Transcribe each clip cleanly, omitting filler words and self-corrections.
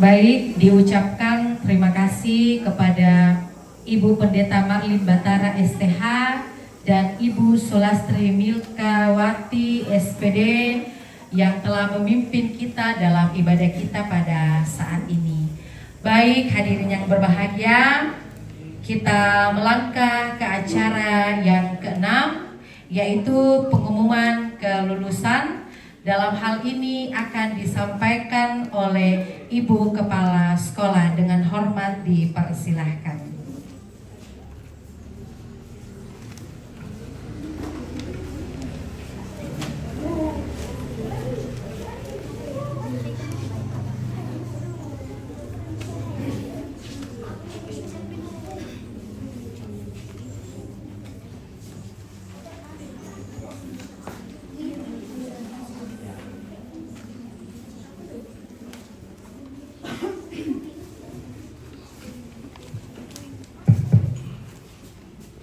Baik, diucapkan terima kasih kepada Ibu Pendeta Marlin Batara STH dan Ibu Sulastri Milkawati SPD yang telah memimpin kita dalam ibadah kita pada saat ini. Baik, hadirin yang berbahagia, kita melangkah ke acara yang keenam, yaitu pengumuman kelulusan. Dalam hal ini akan disampaikan oleh Ibu Kepala Sekolah, dengan hormat dipersilahkan.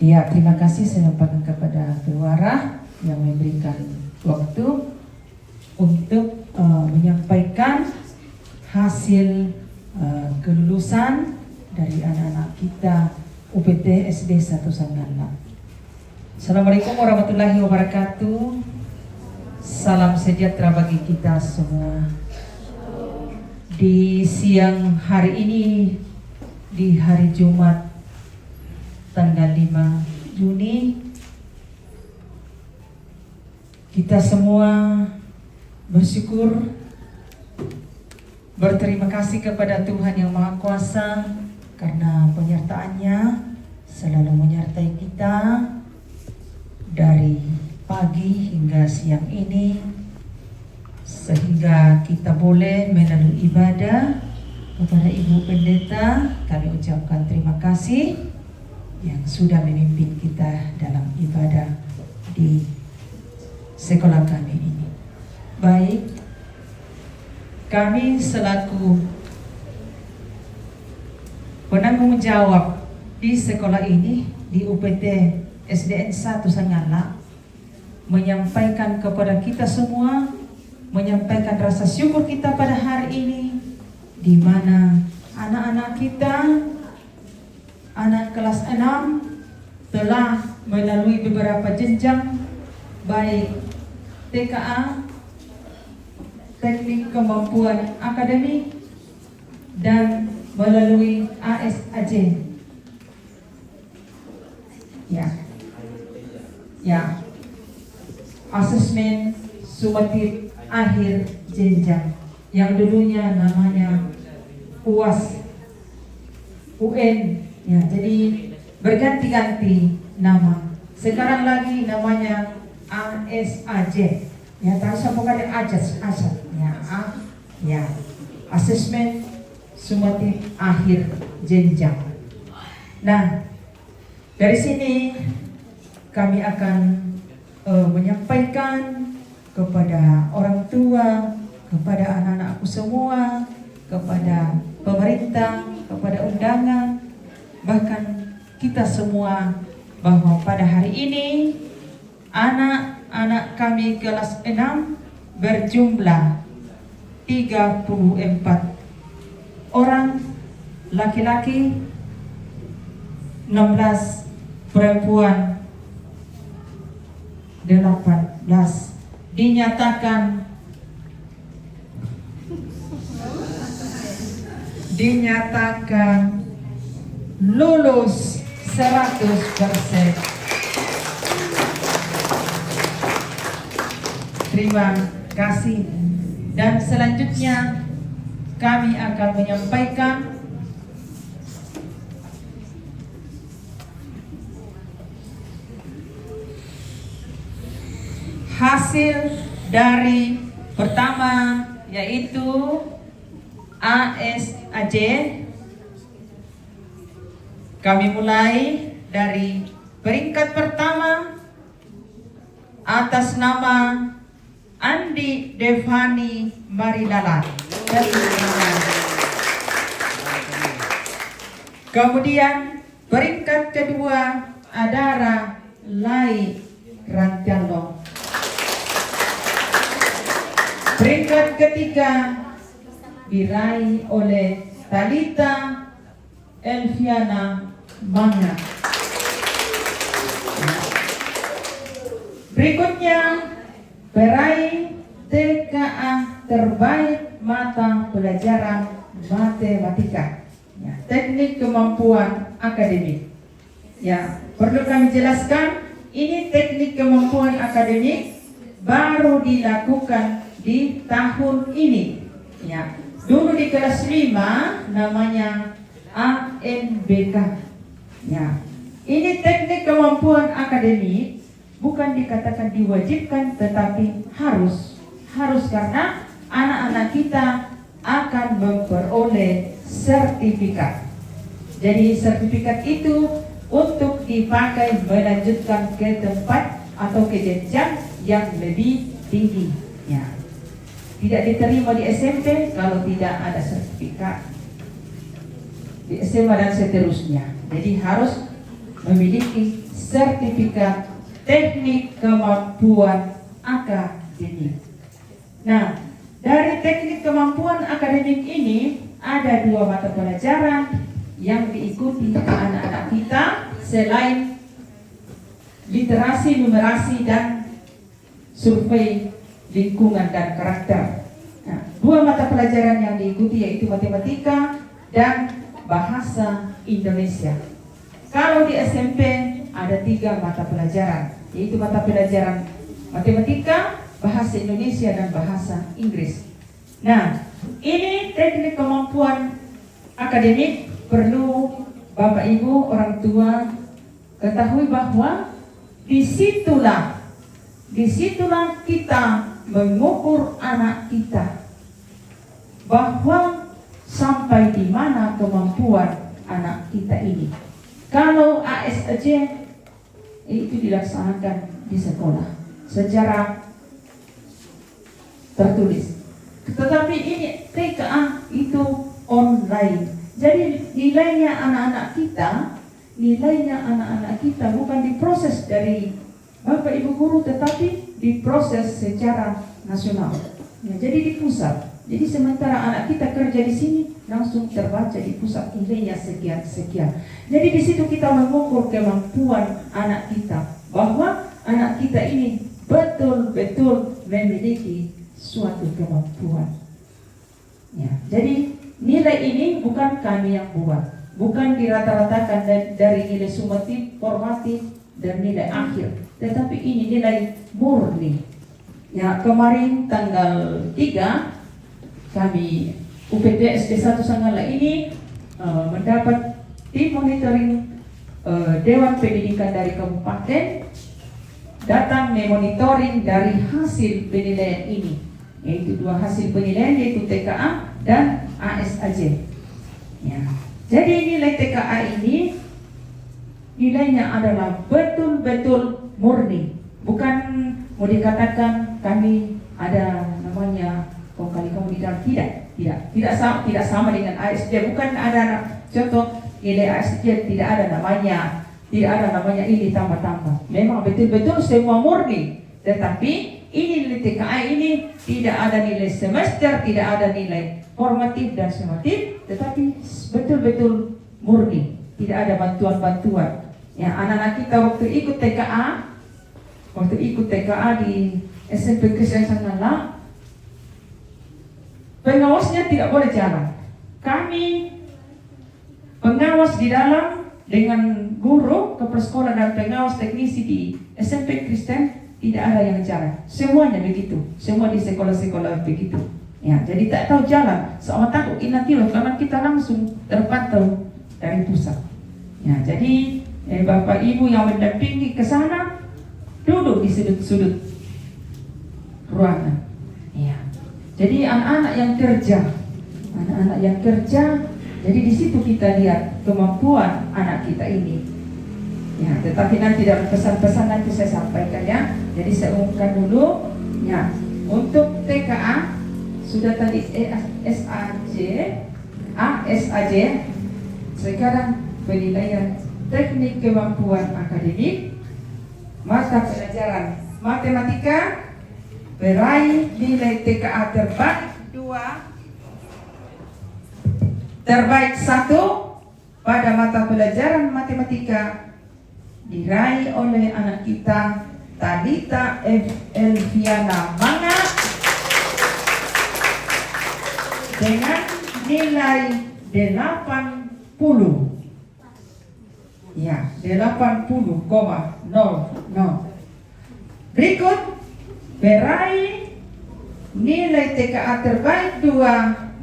Ya, terima kasih saya sampaikan kepada Pewara yang memberikan waktu untuk menyampaikan hasil kelulusan dari anak-anak kita UPT SD 1 Sanggala. Assalamualaikum warahmatullahi wabarakatuh. Salam sejahtera bagi kita semua. Di siang hari ini, di hari Jumat tanggal 5 Juni, kita semua bersyukur, berterima kasih kepada Tuhan Yang Maha Kuasa karena penyertaannya selalu menyertai kita dari pagi hingga siang ini, sehingga kita boleh melalui ibadah. Kepada Ibu Pendeta kami ucapkan terima kasih yang sudah memimpin kita dalam ibadah di sekolah kami ini. Baik, kami selaku penanggung jawab di sekolah ini, di UPT SDN 1 Sanggala, menyampaikan kepada kita semua, menyampaikan rasa syukur kita pada hari ini, di mana anak-anak kita, anak kelas 6 telah melalui beberapa jenjang, baik TKA, teknik kemampuan akademik, dan melalui ASAJ. Ya, asesmen sumatif akhir jenjang, yang dulunya namanya UAS, UN. Ya, jadi berganti-ganti nama. Sekarang lagi namanya ASAJ. Ya, tanpa bukan AJAS, ya, asesmen sumatif akhir jenjang. Nah, dari sini kami akan menyampaikan kepada orang tua, kepada anak-anakku semua, kepada pemerintah, kepada undangan, bahkan kita semua, bahwa pada hari ini anak-anak kami kelas 6 berjumlah 34 orang laki-laki, 16 perempuan, 18 dinyatakan lulus 100%. Terima kasih. Dan selanjutnya kami akan menyampaikan hasil dari pertama, yaitu ASAJ. Kami mulai dari peringkat pertama atas nama Andi Devani Marilala. Kemudian peringkat kedua Adara Lai Rantiano. Peringkat ketiga diraih oleh Talita Elviana Manga. Berikutnya peraih TKA terbaik mata pelajaran matematika, ya, teknik kemampuan akademik. Ya, perlu kami jelaskan, ini teknik kemampuan akademik baru dilakukan di tahun ini. Ya, dulu di kelas 5 namanya ANBK. Ya, ini teknik kemampuan akademik bukan dikatakan diwajibkan, tetapi harus karena anak-anak kita akan memperoleh sertifikat. Jadi sertifikat itu untuk dipakai melanjutkan ke tempat atau ke jenjang yang lebih tinggi. Ya. Tidak diterima di SMP kalau tidak ada sertifikat. Di SMA dan seterusnya. Jadi harus memiliki sertifikat teknik kemampuan akademik. Nah, dari teknik kemampuan akademik ini ada 2 mata pelajaran yang diikuti anak-anak kita selain literasi, numerasi, dan survei lingkungan dan karakter. Nah, 2 mata pelajaran yang diikuti yaitu matematika dan bahasa Indonesia. Kalau di SMP ada 3 mata pelajaran, yaitu mata pelajaran matematika, bahasa Indonesia, dan bahasa Inggris. Nah, ini teknik kemampuan akademik perlu Bapak Ibu orang tua ketahui bahwa disitulah kita mengukur anak kita bahwa sampai di mana kemampuan anak kita ini. Kalau ASJ itu dilaksanakan di sekolah secara tertulis, tetapi ini TKA itu online. Jadi nilainya anak-anak kita bukan diproses dari Bapak Ibu guru, tetapi diproses secara nasional. Ya, jadi di pusat. Jadi sementara anak kita kerja di sini, langsung terbaca di pusat nilainya sekian. Jadi di situ kita mengukur kemampuan anak kita, bahwa anak kita ini betul-betul memiliki suatu kemampuan. Ya, jadi nilai ini bukan kami yang buat, bukan dirata-ratakan dari nilai sumatif, formatif, dan nilai akhir, tetapi ini nilai murni. Ya, kemarin tanggal 3 kami UPT SD 1 Sanggala ini mendapat tim monitoring Dewan Pendidikan dari kabupaten datang memonitoring dari hasil penilaian ini, yaitu 2 hasil penilaian, yaitu TKA dan ASAJ. Ya. Jadi nilai TKA ini nilainya adalah betul-betul murni, bukan mau dikatakan kami ada namanya kali kamu di dalam, tidak sama dengan ASJ. Bukan ada contoh nilai ASJ, tidak ada namanya ini tambah-tambah. Memang betul-betul semua murni, tetapi ini nilai TKA ini tidak ada nilai semester, tidak ada nilai formatif dan sumatif, tetapi betul-betul murni, tidak ada bantuan-bantuan. Ya, anak-anak kita waktu ikut TKA di SMP Kristen Sanggala, pengawasnya tidak boleh jalan. Kami pengawas di dalam dengan guru, kepala sekolah, dan pengawas teknisi di SMP Kristen tidak ada yang jalan. Semuanya begitu. Semua di sekolah-sekolah begitu. Ya, jadi tak tahu jalan. Sama takut nanti loh, karena kita langsung terpantau dari pusat. Ya, jadi Bapak Ibu yang mendampingi ke sana duduk di sudut-sudut ruangan. Ya. Jadi anak-anak yang kerja, jadi di situ kita lihat kemampuan anak kita ini. Ya, tetapi nanti dalam pesan-pesan nanti saya sampaikan ya. Jadi saya umumkan dulu. Ya, untuk TKA sudah tadi ASAJ. Sekarang penilaian teknik kemampuan akademik, mata pelajaran matematika, peraih nilai TKA terbaik 2, terbaik 1 pada mata pelajaran matematika diraih oleh anak kita Talita Elviana Manga dengan nilai 80. Ya, 80,00. Berikut peraih nilai TKA terbaik 2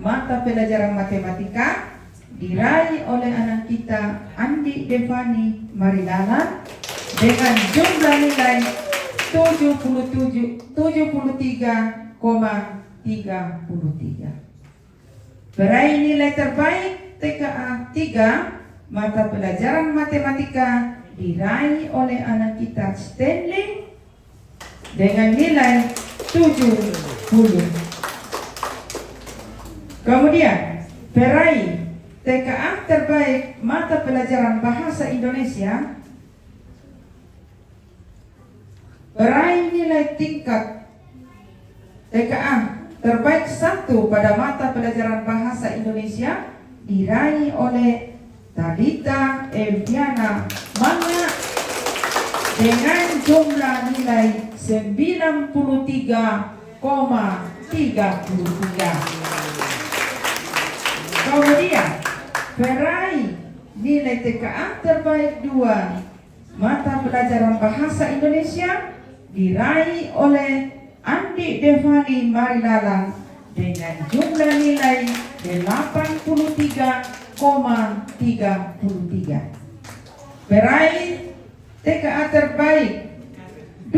mata pelajaran matematika diraih oleh anak kita Andi Devani Marilala dengan jumlah nilai 73,33. Peraih nilai terbaik TKA 3 mata pelajaran matematika diraih oleh anak kita Stanley dengan nilai 70. Kemudian peraih TKA terbaik mata pelajaran bahasa Indonesia peraih nilai tingkat TKA terbaik 1 pada mata pelajaran bahasa Indonesia diraih oleh Talita Elviana Manga dengan jumlah nilai 93,33. Kemudian peraih nilai TKA terbaik 2 mata pelajaran bahasa Indonesia diraih oleh Andi Devani Marilala dengan jumlah nilai 83,33. Peraih TKA terbaik 2,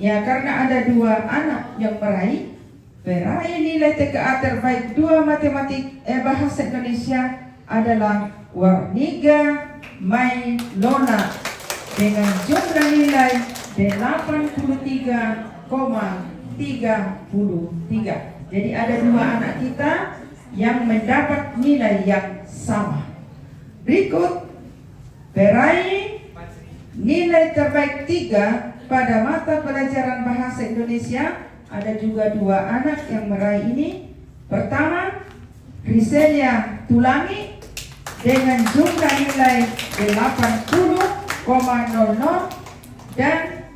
ya karena ada 2 anak yang meraih. Peraih nilai TKA terbaik 2 matematik bahasa Indonesia adalah Warniga Mailona dengan jumlah nilai 83,33. Jadi ada 2 anak kita yang mendapat nilai yang sama. Berikut peraih nilai terbaik 3 pada mata pelajaran bahasa Indonesia. Ada juga 2 anak yang meraih ini. Pertama, Riselia Tulangi dengan jumlah nilai 80,00 dan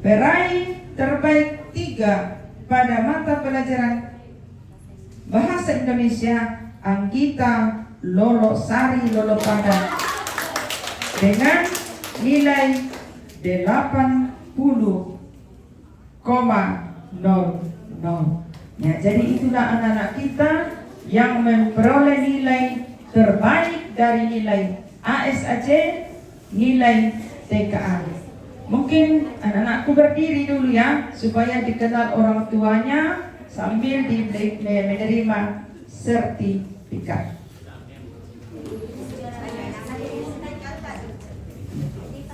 peraih terbaik 3 pada mata pelajaran bahasa Indonesia Anggita Lolosari Lolopada dengan nilai 80,00. Ya, jadi itulah anak-anak kita yang memperoleh nilai terbaik dari nilai ASAJ, nilai TKA. Mungkin anak-anakku berdiri dulu ya, supaya dikenal orang tuanya sambil menerima sertifikat.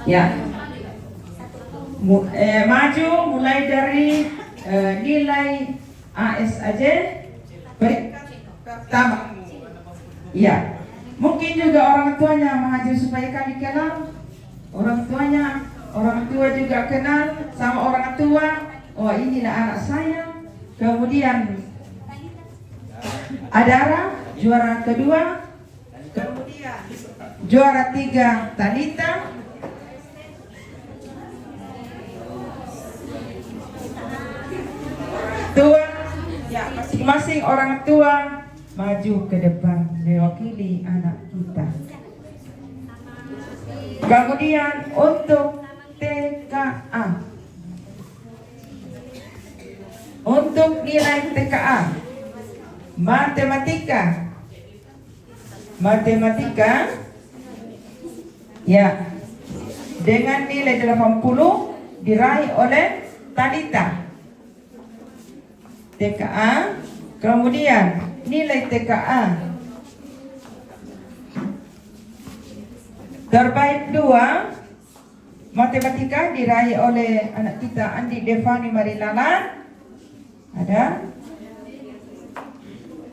Ya, maju mulai dari nilai ASAJ pertama. Ya, mungkin juga orang tuanya maju supaya kami kenal orang tuanya. Orang tua juga kenal sama orang tua. Oh, inilah anak saya. Kemudian Adara juara kedua. Kemudian juara 3 Talita. Tua, ya masing-masing orang tua maju ke depan mewakili anak kita. Kemudian untuk TKA, untuk nilai TKA matematika ya dengan nilai 80 diraih oleh Talita TKA. Kemudian nilai TKA terbaik 2 matematika diraih oleh anak kita Andi Devani Marilala. Ada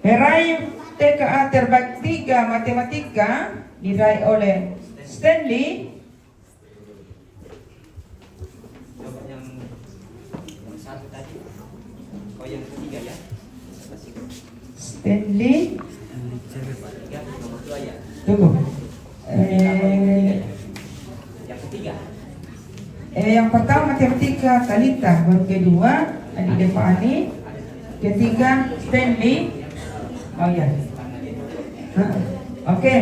peraih TKA terbaik 3 matematika diraih oleh Stanley Satu tadi. Oh yang ketiga ya. Stanley. Tiga, nomor 2 ya. Tunggu. Yang ketiga. Yang pertama matematika Talita, baru kedua Adi Devani, ketiga Stanley. Oh ya. Oke.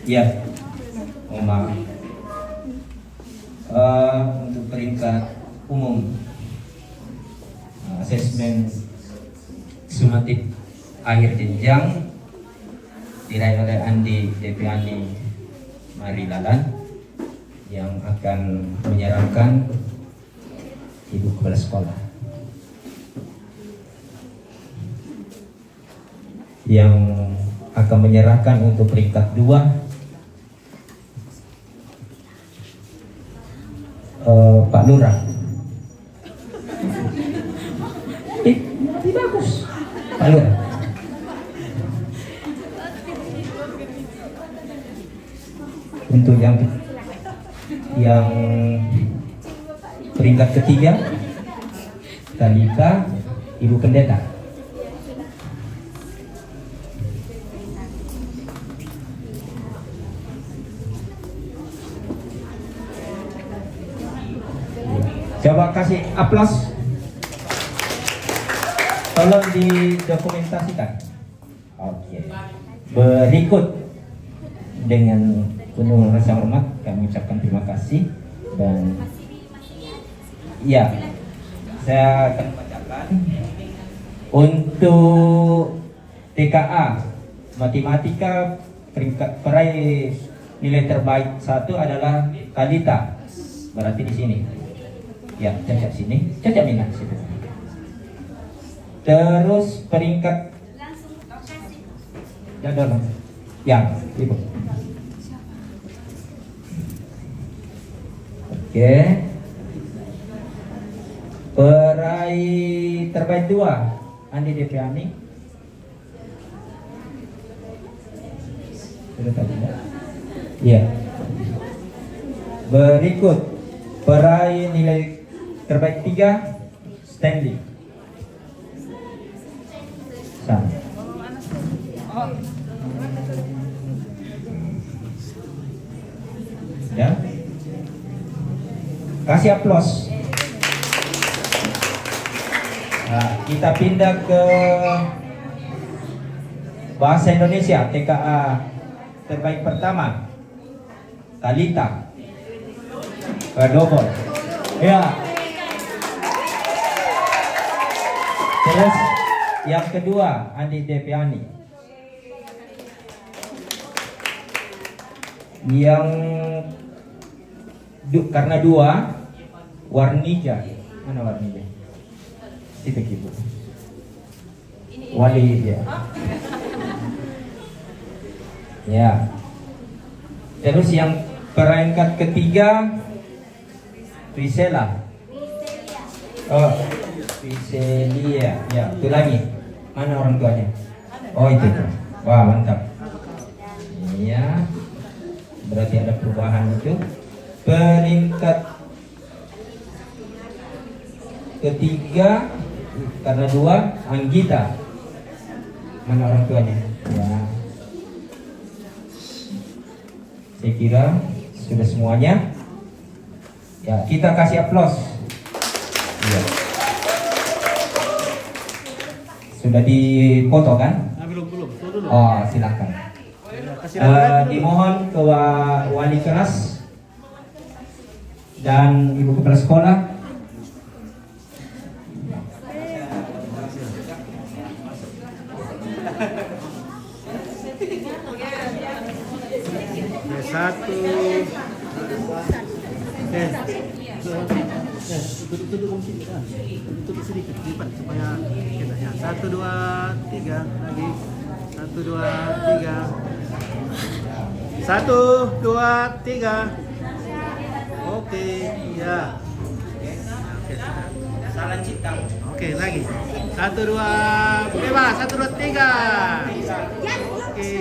Ya, maaf. Untuk peringkat umum asesmen sumatif akhir jenjang diraih oleh Andi Deviani Marilalan yang akan menyarankan Ibu Kepala Sekolah. Yang akan menyerahkan untuk peringkat 2 Pak Lurah. Bagus. Pak Lurah. Untuk yang peringkat ketiga Talita Ibu Pendeta. Coba kasih aplaus. Tolong didokumentasikan. Oke. Berikut dengan penuh rasa hormat kami ucapkan terima kasih dan ya saya akan bacakan untuk TKA matematika peringkat peraih nilai terbaik 1 adalah Talita. Berarti di sini. Ya, cacat sini, cacat minat situ. Terus peringkat ya dorong. Ya, Ibu. Oke. Peraih terbaik 2 Andi Deviani. Sudah tadi ya? Iya. Berikut peraih nilai terbaik 3 Stanley. Sama. Ya. Kasih aplaus. Nah, kita pindah ke bahasa Indonesia TKA terbaik pertama Talita. Double. Ya. Terus yang kedua Andi Deviani. Yang karena 2 Warnija. Mana Warnija? Itu Ibu. Wali ya. Ya. Terus yang peringkat ketiga Priscilla. Oh, Priscilia. Ya, itu lagi. Mana orang tuanya? Oh, itu. Wah, mantap. Iya. Berarti ada perubahan itu. Peringkat ketiga karena 2 Anggita. Mana orang tuanya? Ya. Saya kira sudah semuanya. Ya, kita kasih aplaus. Ya. Sudah dipoto kan? Belum. Oh, silakan. Dimohon ke wali kelas dan ibu kepala sekolah. Satu. Tutup sedikit lipat supaya kita ya. 1, 2, 3 lagi. 1, 2, 3. 1, 2, 3. Oke, ya. Oke, sudah. lancipkan. Oke, lagi. 1 2 bebas. 1 2 3. Oke.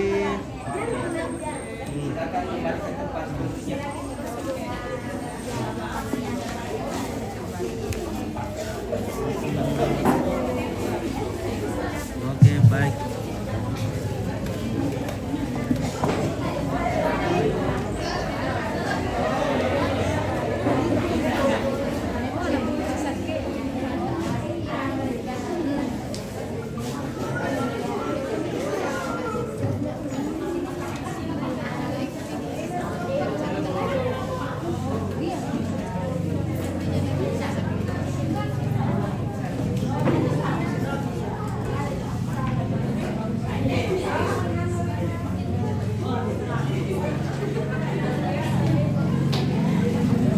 Kita akan kembali ke tempat sebelumnya. Oke, baik.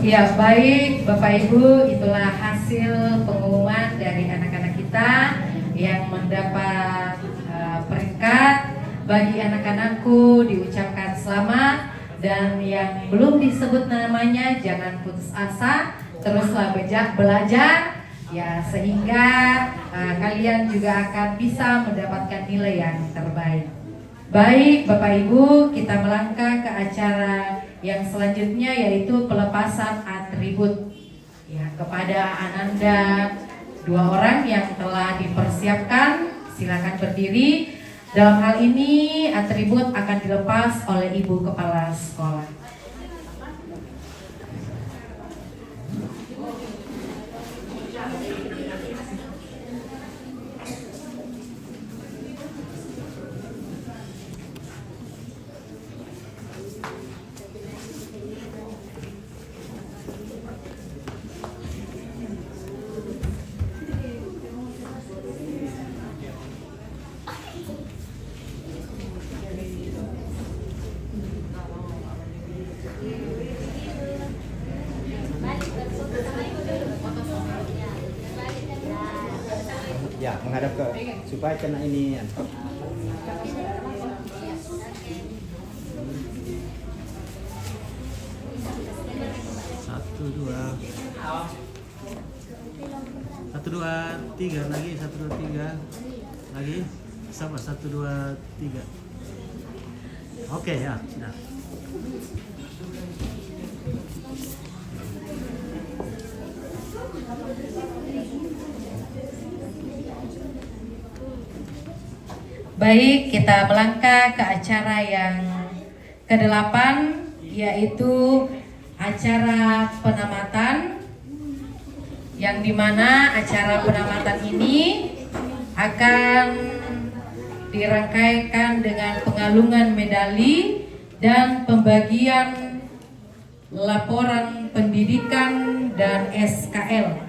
Ya baik Bapak Ibu, itulah hasil pengumuman dari anak-anak kita yang mendapat peringkat. Bagi anak-anakku diucapkan selamat, dan yang belum disebut namanya jangan putus asa, teruslah belajar ya, sehingga kalian juga akan bisa mendapatkan nilai yang terbaik. Baik Bapak Ibu, kita melangkah ke acara yang selanjutnya, yaitu pelepasan atribut ya kepada Ananda. 2 orang yang telah dipersiapkan, silakan berdiri. Dalam hal ini atribut akan dilepas oleh Ibu Kepala Sekolah. Ya, menghadap ke supaya kena ini. 1 2 3 lagi, 1 2 3 lagi, sama 1 2 3. Oke ya, sudah. Baik, kita melangkah ke acara yang ke-8, yaitu acara penamatan, yang dimana acara penamatan ini akan dirangkaikan dengan pengalungan medali dan pembagian laporan pendidikan dan SKL.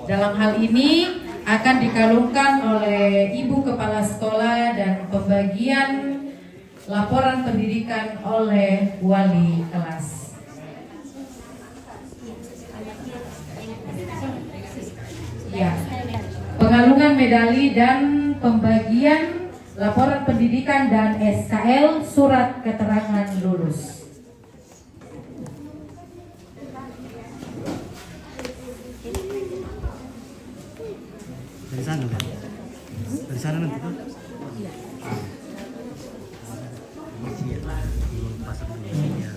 Dalam hal ini akan dikalungkan oleh Ibu Kepala Sekolah dan pembagian laporan pendidikan oleh wali kelas. Ya, pengalungan medali dan pembagian laporan pendidikan dan SKL surat keterangan lulus. Dari sana kan? Dari sana nanti kan? Masih ya, belum pasang dulu ya.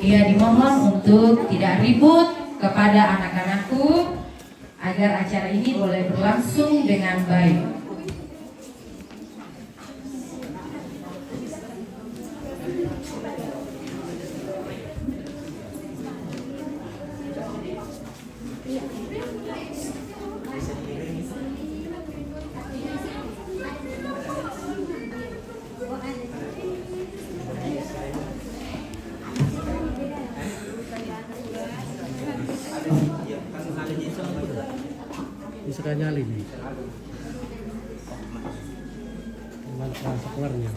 Ia dimohon untuk tidak ribut kepada anak-anakku agar acara ini boleh berlangsung dengan baik. Bisa nyali nih. Mana keluarnya?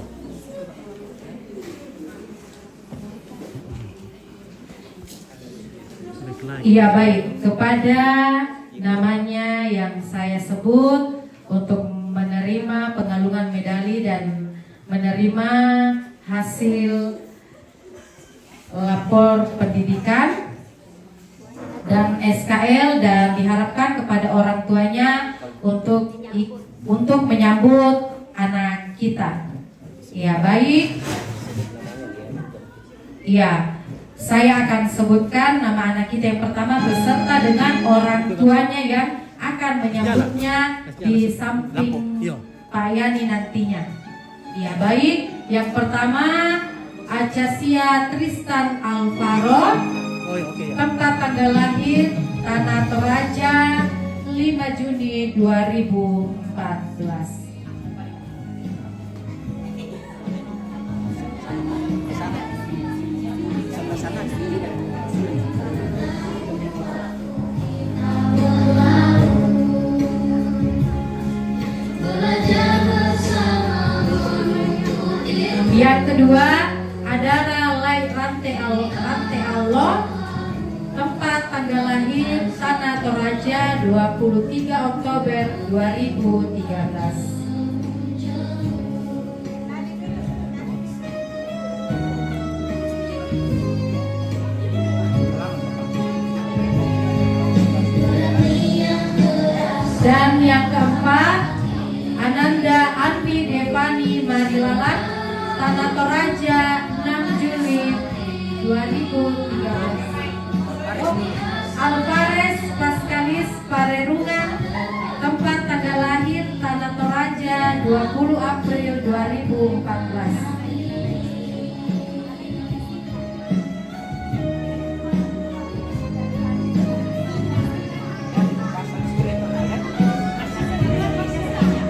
lagi. Iya baik, kepada namanya yang saya sebut untuk menerima pengalungan medali dan menerima hasil lapor pendidikan dan SKL, dan diharapkan kepada orang tuanya untuk menyambut anak kita. Ya baik. Ya, saya akan sebutkan nama anak kita yang pertama beserta dengan orang tuanya yang akan menyambutnya di samping Pak Yani nantinya. Ya baik, yang pertama Acasia Tristan Alvaro, tempat tanggal lahir Tanah Toraja 5 Juni 2014. Yang kedua adalah Rante Allah, tempat tanggal lahir Tanah Toraja 23 Oktober 2013. Dan yang keempat, Ananda Andi Devani Marilalan, Tanah Toraja 6 Juli 2013. Alvarez Pascalis Parerungan, tempat tanggal lahir Tanah Toraja 20 April 2014.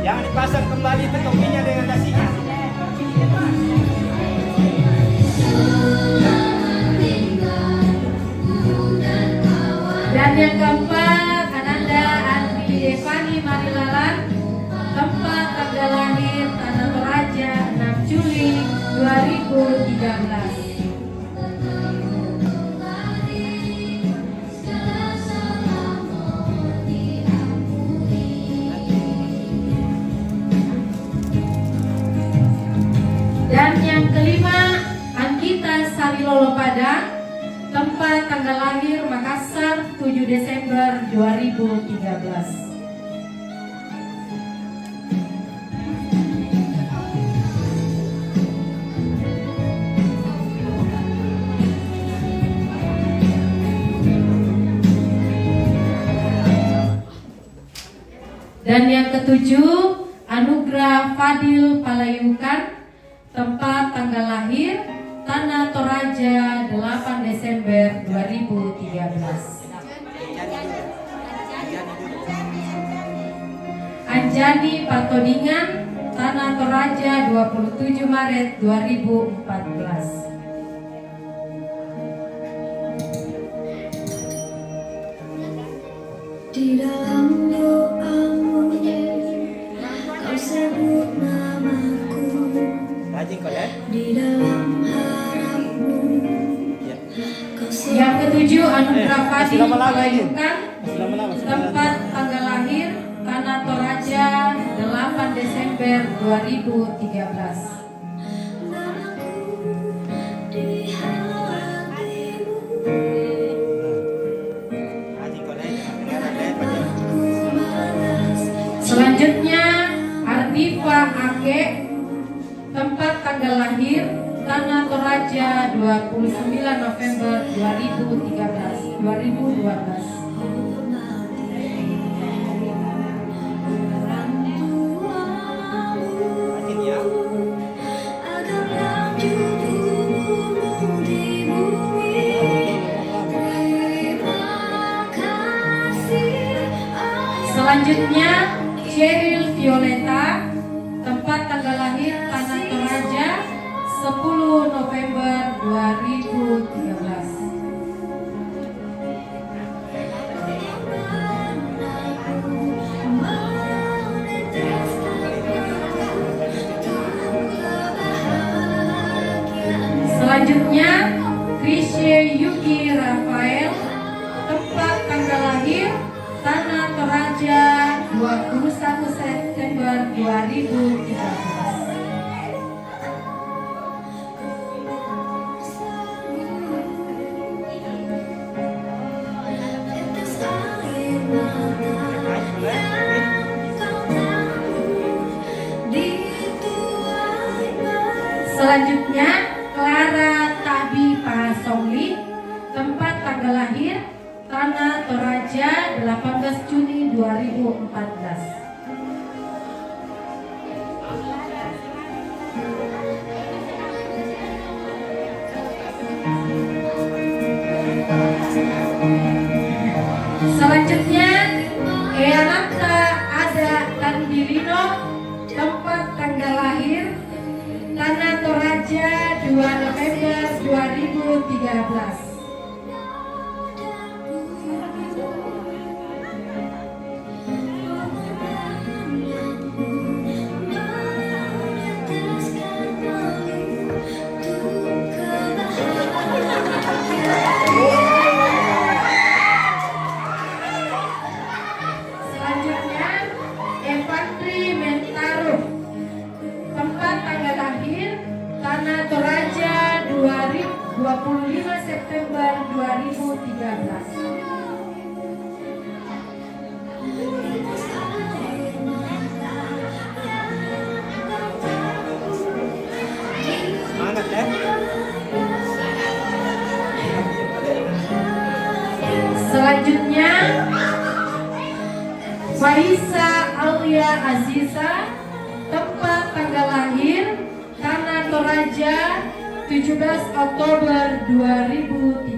Jangan dipasang kembali itu topinya dengan dasinya. Dan yang keempat, Ananda Andi Devani Marilalan, tempat tanggal lahir Tanah Toraja 6 Juli 2013. Dan yang kelima, Anggita Sarilolo Padang, tempat tanggal lahir Makassar 7 Desember 2013. Dan yang ketujuh, Anugrah Fadil Palayukan, tempat tanggal lahir Tanah Toraja 8 Desember 2013. Anjani Patodingan, Tanah Toraja 27 Maret 2014. Di dalam doamu kau sebut namaku, di dalam harapmu kau sebut. Yang ketujuh, Anugrah Fadil Palayukan, tempat tanggal lahir Tanah Toraja 8 Desember 2013. Selanjutnya, Ardifa Ake, tempat tanggal lahir Tanah Toraja 29 November 2012. Selanjutnya, Cheryl Violeta, tempat tanggal lahir Tanah Toraja 10 November 2013. Selanjutnya, Krisye Yuki Rafael, tempat tanggal lahir Tanah Toraja 21 September 2013. Selanjutnya Clara Tabi Pasongli, tempat tanggal lahir Tanah Toraja 18 Juni 2014. Selanjutnya Eananta Ada Kandilino, tempat tanggal lahir Tanah Toraja 2 November 2013. Selanjutnya Evandri Mentaruh, tempat tanggal lahir Tanah Toraja 25 September 2013. Semangat ya. Selanjutnya Faisa Aulia Aziza, tempat tanggal lahir Tanah Toraja 17 Oktober 2013.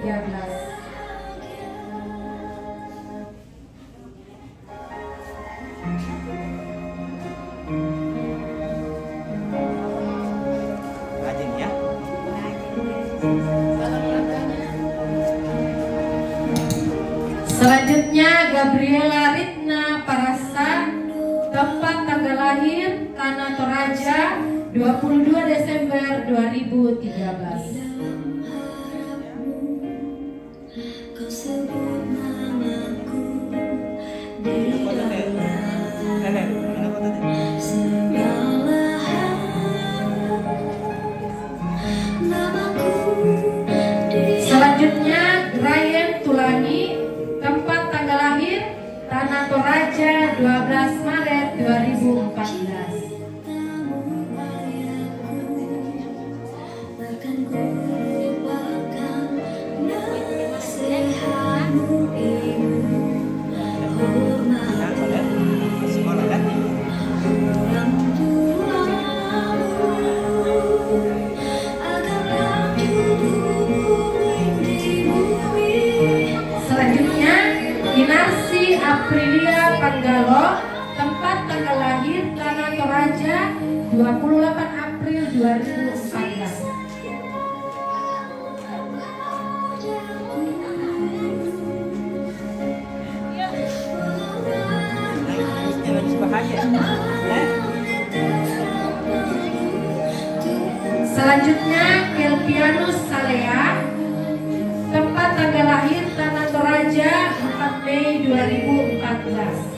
Rajin ya. Selanjutnya Gabriela Ritna Parasa, tempat tanggal lahir Tanah Toraja 22 Desember 2013. Kau sebut namaku di segala hal. Namaku di Selanjutnya Ryan Tulangi, tempat tanggal lahir Tanah Toraja 12 Maret 2014. bahkan ku lupakan nasihatmu ibu. Hormat Sekolah ya. orang tuamu agar tubuhmu di bumi. Selanjutnya Inarsi Aprilia Panggalo, tempat tanggal lahir Tanah Toraja 28 April 2014. Bahaya. Ya. Selanjutnya Kelpianus Salea, tempat tanggal lahir Tanah Toraja 4 Mei 2014.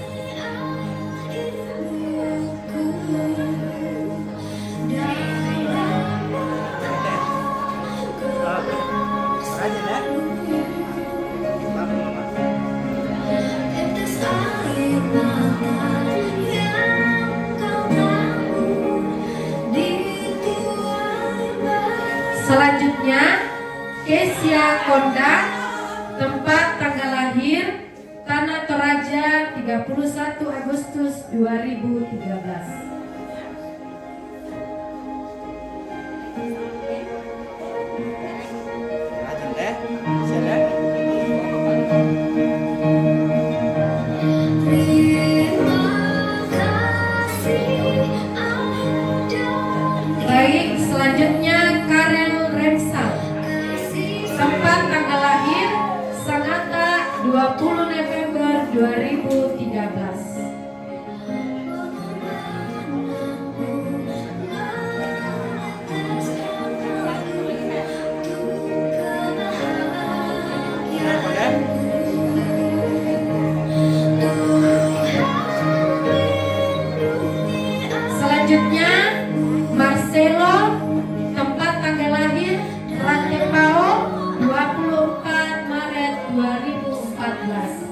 Rajin ya. Mama, mama. Tetes air mata yang kau tahu di tuai basah. Selanjutnya Kesia Konda, tempat tanggal lahir Tanah Toraja 31 Agustus 2013. Rajin ya. Siap ya. Terima kasih dan Baik, selanjutnya Karel Remsal, kasih tempat tanggal lahir Sangatta 20 November 2013. lahir Rantepao 24 Maret 2014.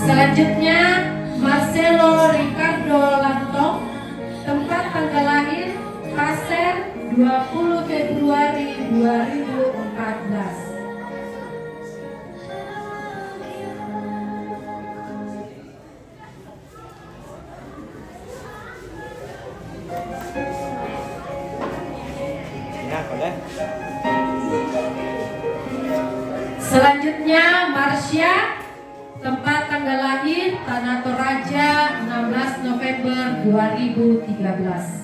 Selanjutnya Marcelo Ricardo Lantong, tempat tanggal lahir Pasir 20 Februari 2014. Selanjutnya Marsha, tempat tanggal lahir Tanah Toraja 16 November 2013.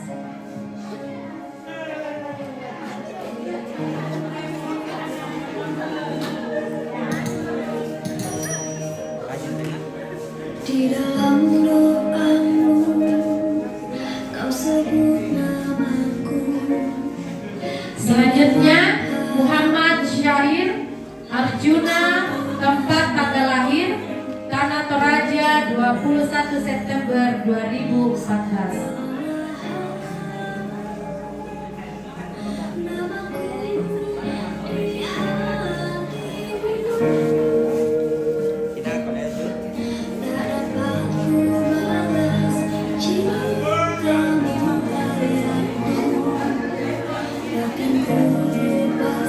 Di dalam doamu kau sebut namaku. Selanjutnya Muhammad Syahir Arjuna, tempat tanggal lahir Tanah Toraja 21 September 2014.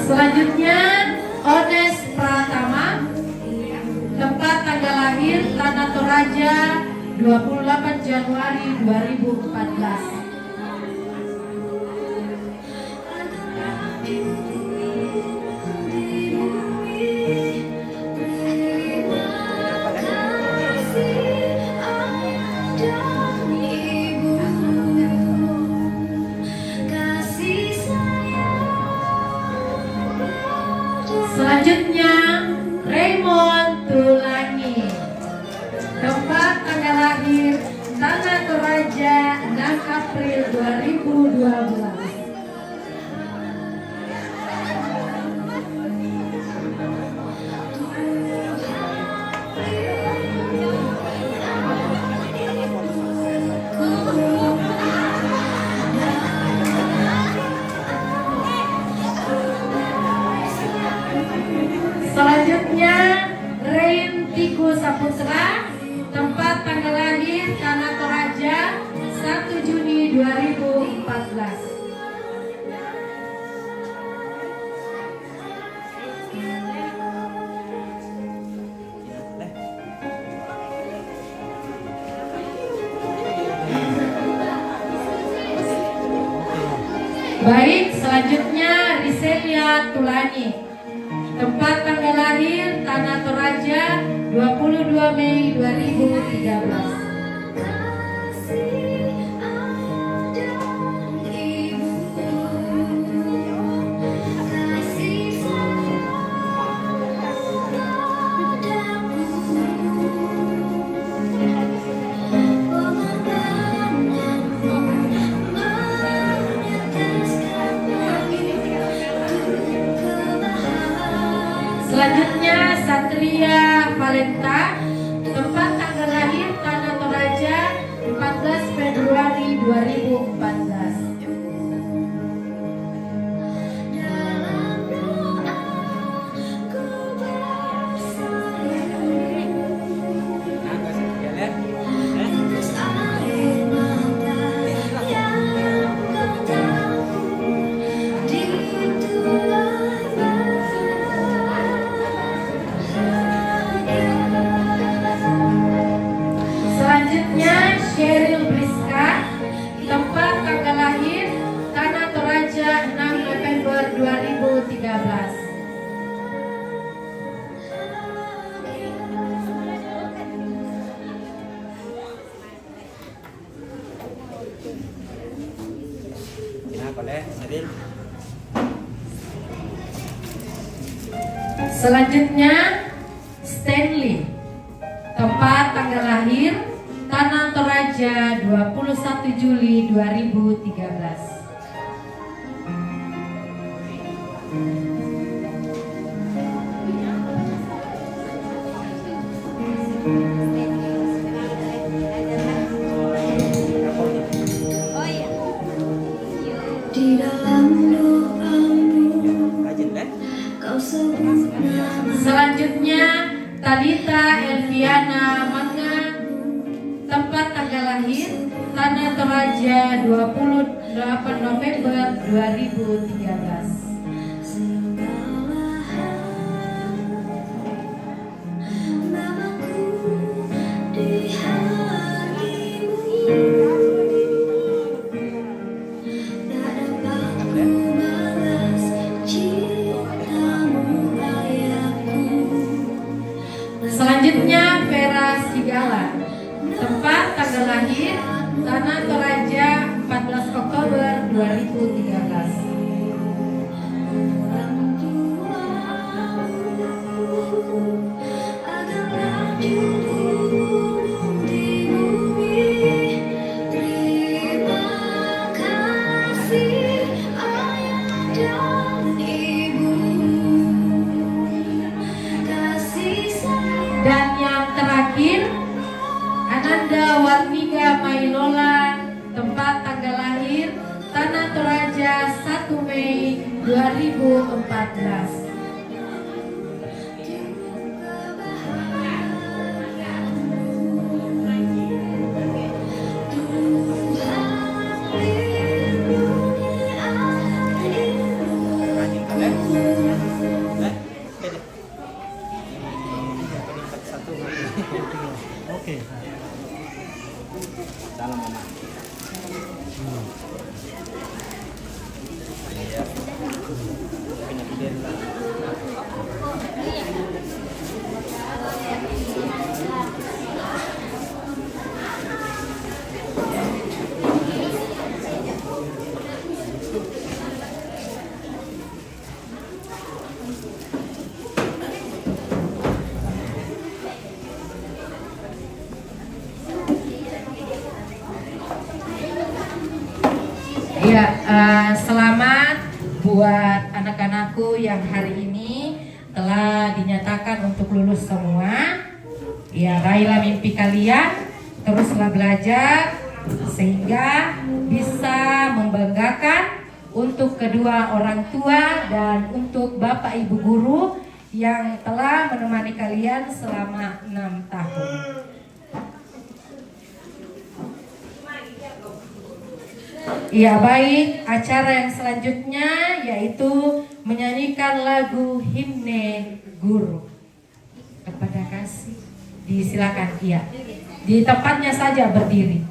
Selanjutnya Ones Pratama, tempat tanggal lahir Tanah Toraja 28 Januari 2014. Selanjutnya Raymond Tulangi, tempat tanggal lahir Tanah Toraja 6 April 2012. Selanjutnya Rain Tiku Saputra, tempat tanggal lahir Tanah Toraja 1 Juni 2014. Baik, selanjutnya Riselia Tulani, tempat tanggal lahir Tanah Toraja 22 Mei 2013. Selanjutnya Satria Valenta, tempat tanggal lahir Tanah Toraja 14 Februari 2014. Selanjutnya Sheryl Briska, tempat tanggal lahir Tanah Toraja 6 November 2013. Selanjutnya Stanley, tempat tanggal lahir Tanah Toraja 21 Juli 2013. Di dalam doamu Rajin deh. kau sebut nama Selanjutnya Talita Elviana Manga, tempat tanggal lahir Tanah Toraja 28 November 2013. segala hal. Namaku di hatimu tak dapat ku balas cintamu ayahku. Selanjutnya Vera Sigala, tempat tanggal lahir Tanah Toraja 14 Oktober 2013. Orang tuamu adalah jurumu di bumi. Terima kasih ayah dan ibu. Kasih sayang Dan yang terakhir Ananda Warniga Mailola, tempat tanggal lahir Tanah Toraja 1 Mei 2014. Rajin deh. Deh. Pede. Peringkat 1 Oke. Salam mama. Iya. Punya ide lah. Ya, selamat buat anak-anakku yang hari ini telah dinyatakan untuk lulus semua. Ya, raihlah mimpi kalian, teruslah belajar sehingga bisa membanggakan untuk kedua orang tua dan untuk Bapak Ibu guru yang telah menemani kalian selama 6 tahun. Ya baik, acara yang selanjutnya yaitu menyanyikan lagu himne guru. Kepada kasih, disilakan iya. Di tempatnya saja berdiri.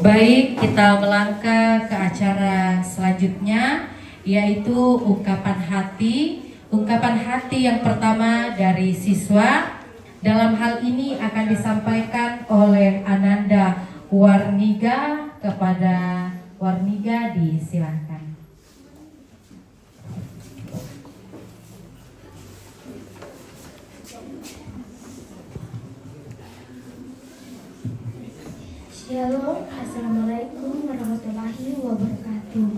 Baik, kita melangkah ke acara selanjutnya, yaitu ungkapan hati. Ungkapan hati yang pertama dari siswa. Dalam hal ini akan disampaikan oleh Ananda Warniga. Kepada Warniga disilahkan. Shalom, Assalamualaikum warahmatullahi wabarakatuh.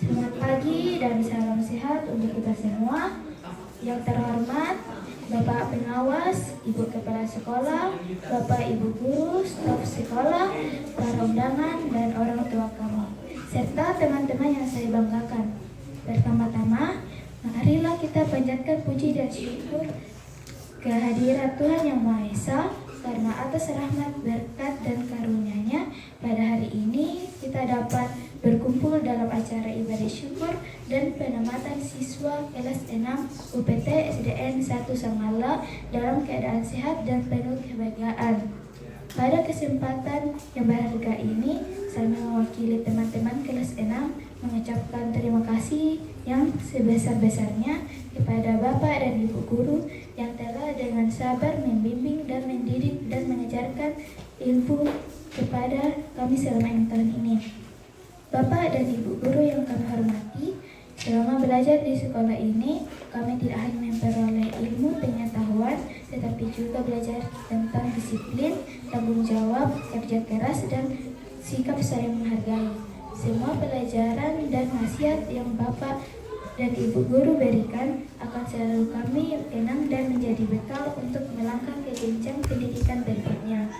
Selamat pagi dan salam sehat untuk kita semua. Yang terhormat Bapak Pengawas, Ibu Kepala Sekolah, Bapak Ibu Guru, staf sekolah, para undangan dan orang tua kami, serta teman-teman yang saya banggakan. Pertama-tama, marilah kita panjatkan puji dan syukur kehadirat Tuhan Yang Maha Esa, karena atas rahmat, berkat, dan karunia-Nya pada hari ini kita dapat berkumpul dalam acara ibadah syukur dan penamatan siswa kelas 6 UPT SDN 1 Sangala dalam keadaan sehat dan penuh kebahagiaan. Pada kesempatan yang berharga ini, saya mewakili teman-teman kelas 6 mengucapkan terima kasih yang sebesar-besarnya kepada Bapak dan Ibu Guru yang telah dengan sabar membimbing dan mendidik dan mengajarkan ilmu kepada kami selama 6 tahun ini. Bapak dan Ibu Guru yang kami hormati, selama belajar di sekolah ini, kami tidak hanya memperoleh ilmu pengetahuan, tetapi juga belajar tentang disiplin, tanggung jawab, kerja keras, dan sikap saling menghargai. Semua pelajaran dan nasihat yang Bapak dan Ibu Guru berikan akan selalu kami kenang dan menjadi bekal untuk melangkah ke jenjang pendidikan berikutnya.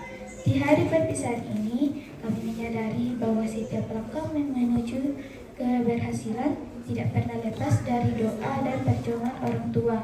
Di hari perpisahan ini, kami menyadari bahwa setiap langkah menuju keberhasilan tidak pernah lepas dari doa dan perjuangan orang tua.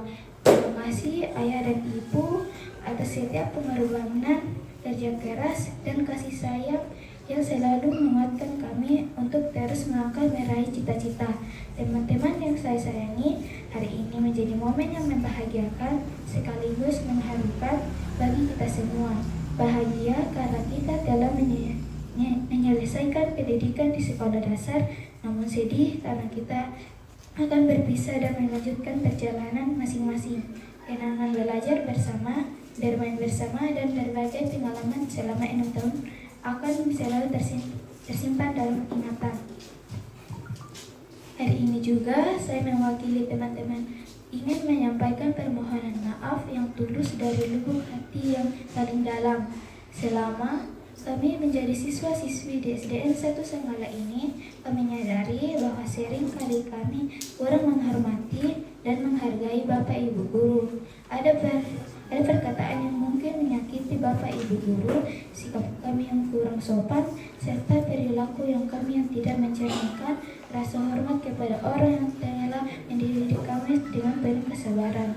Terima kasih Ayah dan Ibu atas setiap pengorbanan, kerja keras, dan kasih sayang yang selalu menguatkan kami untuk terus melangkah meraih cita-cita. Teman-teman yang saya sayangi, hari ini menjadi momen yang membahagiakan sekaligus mengharukan bagi kita semua. Bahagia karena kita telah menyelesaikan pendidikan di sekolah dasar, namun sedih karena kita akan berpisah dan melanjutkan perjalanan masing-masing. Kenangan belajar bersama, bermain bersama, dan berbagai pengalaman selama 6 tahun akan selalu tersimpan dalam ingatan. Hari ini juga saya mewakili teman-teman ingin menyampaikan permohonan maaf yang tulus dari lubuk hati yang paling dalam. Selama kami menjadi siswa-siswi di SDN 1 Sangala ini, kami menyadari bahwa sering kali kami kurang menghormati dan menghargai Bapak Ibu Guru. Ada perkataan yang mungkin menyakiti Bapak Ibu Guru, sikap kami yang kurang sopan, serta perilaku yang kami yang tidak mencerminkan rasa hormat kepada orang yang telah mendidik kami dengan penuh kesabaran.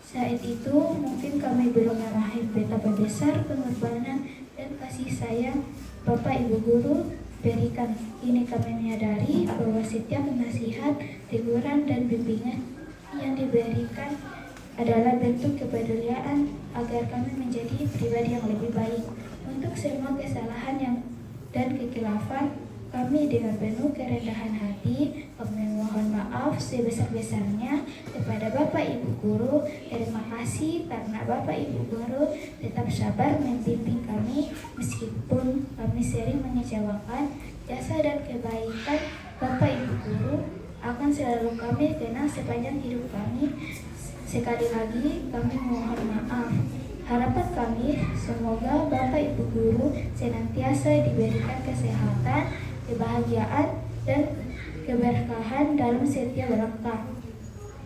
Saat itu mungkin kami belum memahami betapa besar pengorbanan dan kasih sayang Bapak Ibu Guru berikan. Kini kami menyadari bahwa setiap nasihat, teguran, dan bimbingan yang diberikan adalah bentuk kepedulian agar kami menjadi pribadi yang lebih baik. Untuk semua kesalahan dan kekhilafan kami dengan penuh kerendahan hati, kami mohon maaf sebesar-besarnya kepada Bapak Ibu Guru. Terima kasih karena Bapak Ibu Guru tetap sabar membimbing kami meskipun kami sering mengecewakan. Jasa dan kebaikan Bapak Ibu Guru akan selalu kami kenang sepanjang hidup kami. Sekali lagi kami mohon maaf. Harapan kami semoga Bapak Ibu Guru senantiasa diberikan kesehatan, kebahagiaan, dan keberkahan dalam setiap langkah.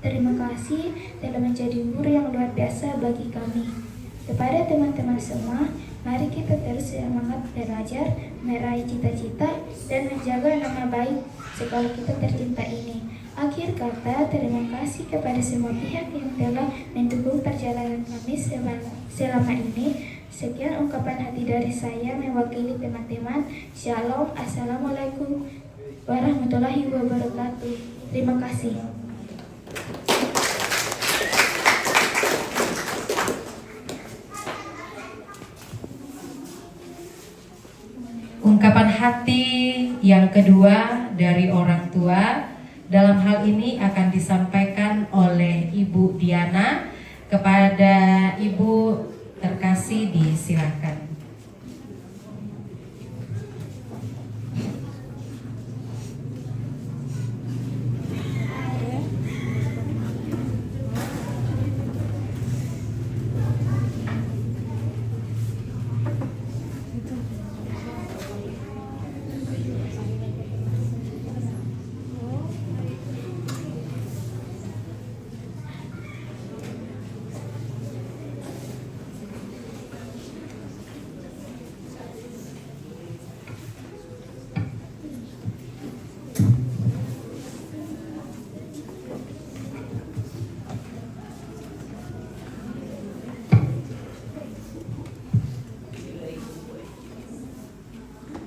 Terima kasih telah menjadi guru yang luar biasa bagi kami. Kepada teman-teman semua, mari kita terus semangat belajar, meraih cita-cita, dan menjaga nama baik sekolah kita tercinta ini. Akhir kata, terima kasih kepada semua pihak yang telah mendukung perjalanan kami selama ini. Sekian ungkapan hati dari saya mewakili teman-teman. Shalom, Assalamualaikum warahmatullahi wabarakatuh. Terima kasih. Ungkapan pemerhati yang kedua dari orang tua. Dalam hal ini akan disampaikan oleh Ibu Diana. Kepada Ibu terkasih disilakan.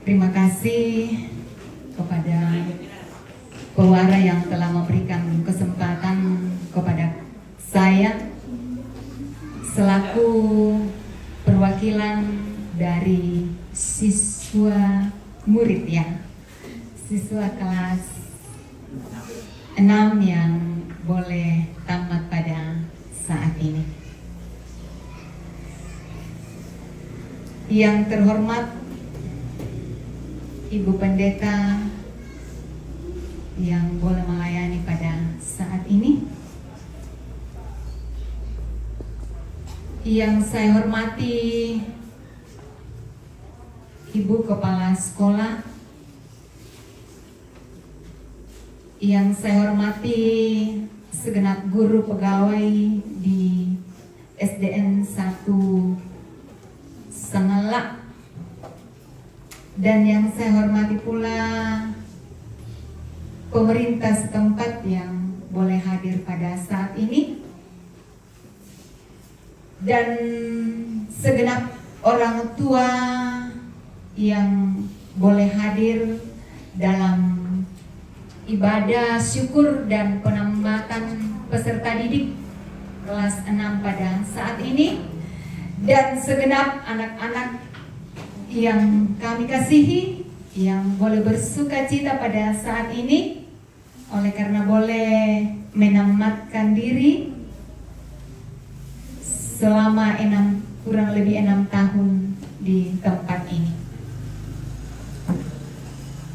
Terima kasih kepada pewara yang telah memberikan kesempatan kepada saya selaku perwakilan dari siswa murid ya, siswa kelas 6 yang boleh tamat pada saat ini. Yang terhormat Ibu Pendeta yang boleh melayani pada saat ini, yang saya hormati Ibu Kepala Sekolah, yang saya hormati segenap guru pegawai di SDN 1 Sangalak, dan yang saya hormati pula pemerintah setempat yang boleh hadir pada saat ini, dan segenap orang tua yang boleh hadir dalam ibadah syukur dan penambatan peserta didik kelas 6 pada saat ini, dan segenap anak-anak yang kami kasihi yang boleh bersuka cita pada saat ini oleh karena boleh menamatkan diri selama kurang lebih 6 tahun di tempat ini.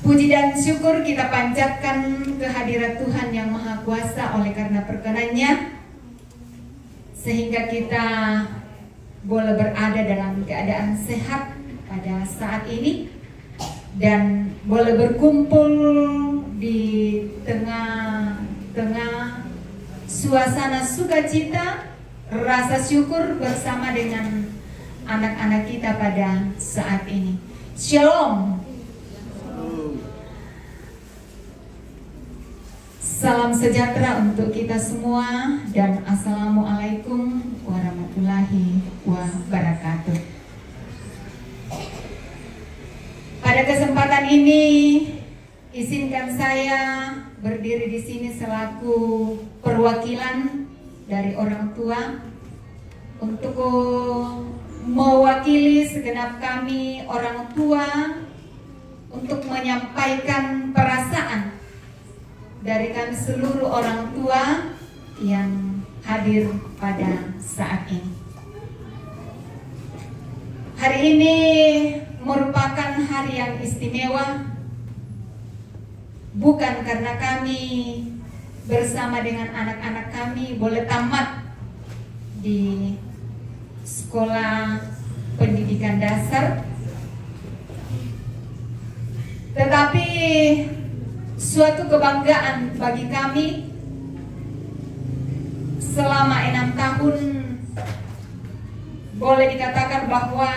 Puji dan syukur kita panjatkan kehadirat Tuhan yang Maha Kuasa oleh karena perkenannya sehingga kita boleh berada dalam keadaan sehat pada saat ini dan boleh berkumpul di tengah-tengah suasana sukacita, rasa syukur bersama dengan anak-anak kita pada saat ini. Shalom. Salam sejahtera untuk kita semua dan assalamualaikum warahmatullahi wabarakatuh. Pada kesempatan ini, izinkan saya berdiri di sini selaku perwakilan dari orang tua untuk mewakili segenap kami orang tua untuk menyampaikan perasaan dari kami seluruh orang tua yang hadir pada saat ini. Hari ini merupakan hari yang istimewa, bukan karena kami bersama dengan anak-anak kami boleh tamat di sekolah pendidikan dasar, tetapi suatu kebanggaan bagi kami selama 6 tahun boleh dikatakan bahwa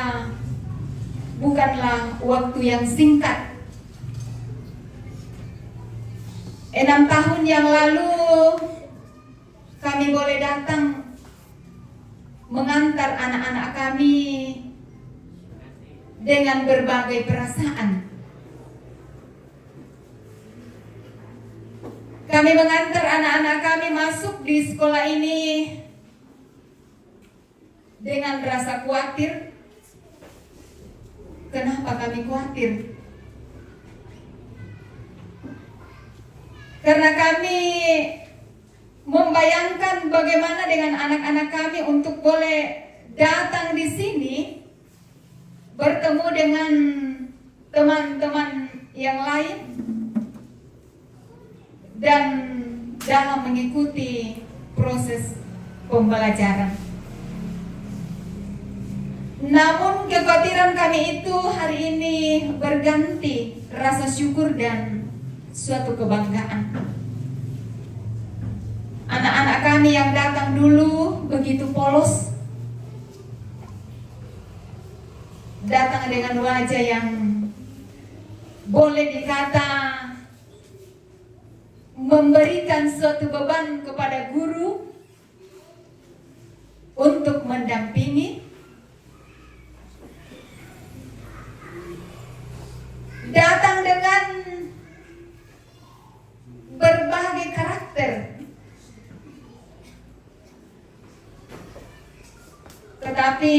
bukanlah waktu yang singkat. 6 tahun yang lalu kami boleh datang mengantar anak-anak kami dengan berbagai perasaan. Kami mengantar anak-anak kami masuk di sekolah ini dengan rasa khawatir. Kenapa kami khawatir? Karena kami membayangkan bagaimana dengan anak-anak kami untuk boleh datang di sini bertemu dengan teman-teman yang lain dan dalam mengikuti proses pembelajaran. Namun kekhawatiran kami itu hari ini berganti rasa syukur dan suatu kebanggaan. Anak-anak kami yang datang dulu begitu polos, datang dengan wajah yang boleh dikata memberikan suatu beban kepada guru untuk mendampingi, datang dengan berbagai karakter. Tetapi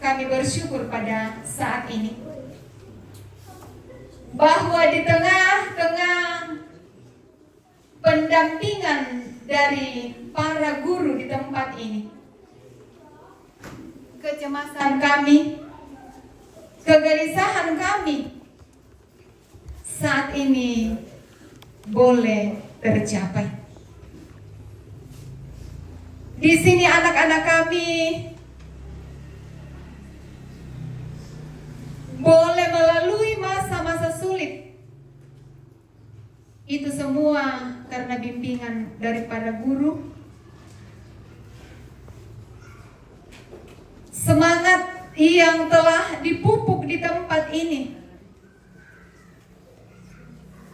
kami bersyukur pada saat ini bahwa di tengah-tengah pendampingan dari para guru di tempat ini, kecemasan kami, kegelisahan kami saat ini boleh tercapai. Di sini anak-anak kami boleh melalui masa-masa sulit. Itu semua karena bimbingan daripada guru. Semangat yang telah dipupuk di tempat ini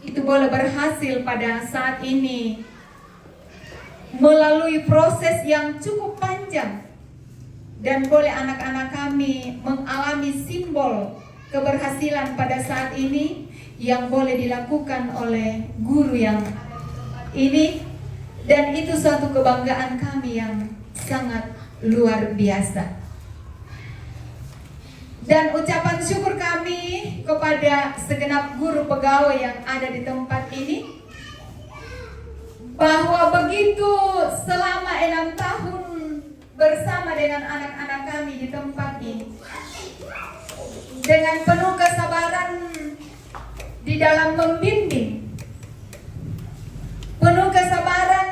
itu boleh berhasil pada saat ini melalui proses yang cukup panjang, dan boleh anak-anak kami mengalami simbol keberhasilan pada saat ini yang boleh dilakukan oleh guru yang ini, dan itu suatu kebanggaan kami yang sangat luar biasa. Dan ucapan syukur kami kepada segenap guru pegawai yang ada di tempat ini, bahwa begitu selama 6 tahun bersama dengan anak-anak kami di tempat ini, dengan penuh kesabaran di dalam membimbing, penuh kesabaran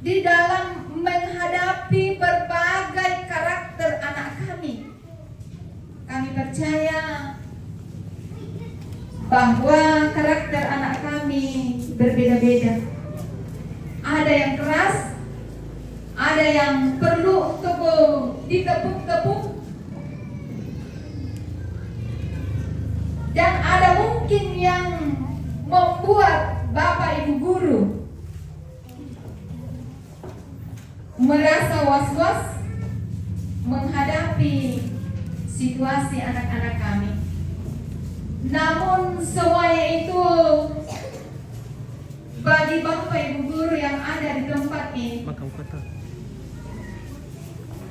di dalam menghadapi berbagai karakter anak kami. Kami percaya bahwa karakter anak kami berbeda-beda. Ada yang keras, ada yang perlu ditepuk-tepuk, dan ada mungkin yang membuat Bapak Ibu guru merasa was-was menghadapi situasi anak-anak kami. Namun semuanya itu bagi Bapak Ibu guru yang ada di tempat ini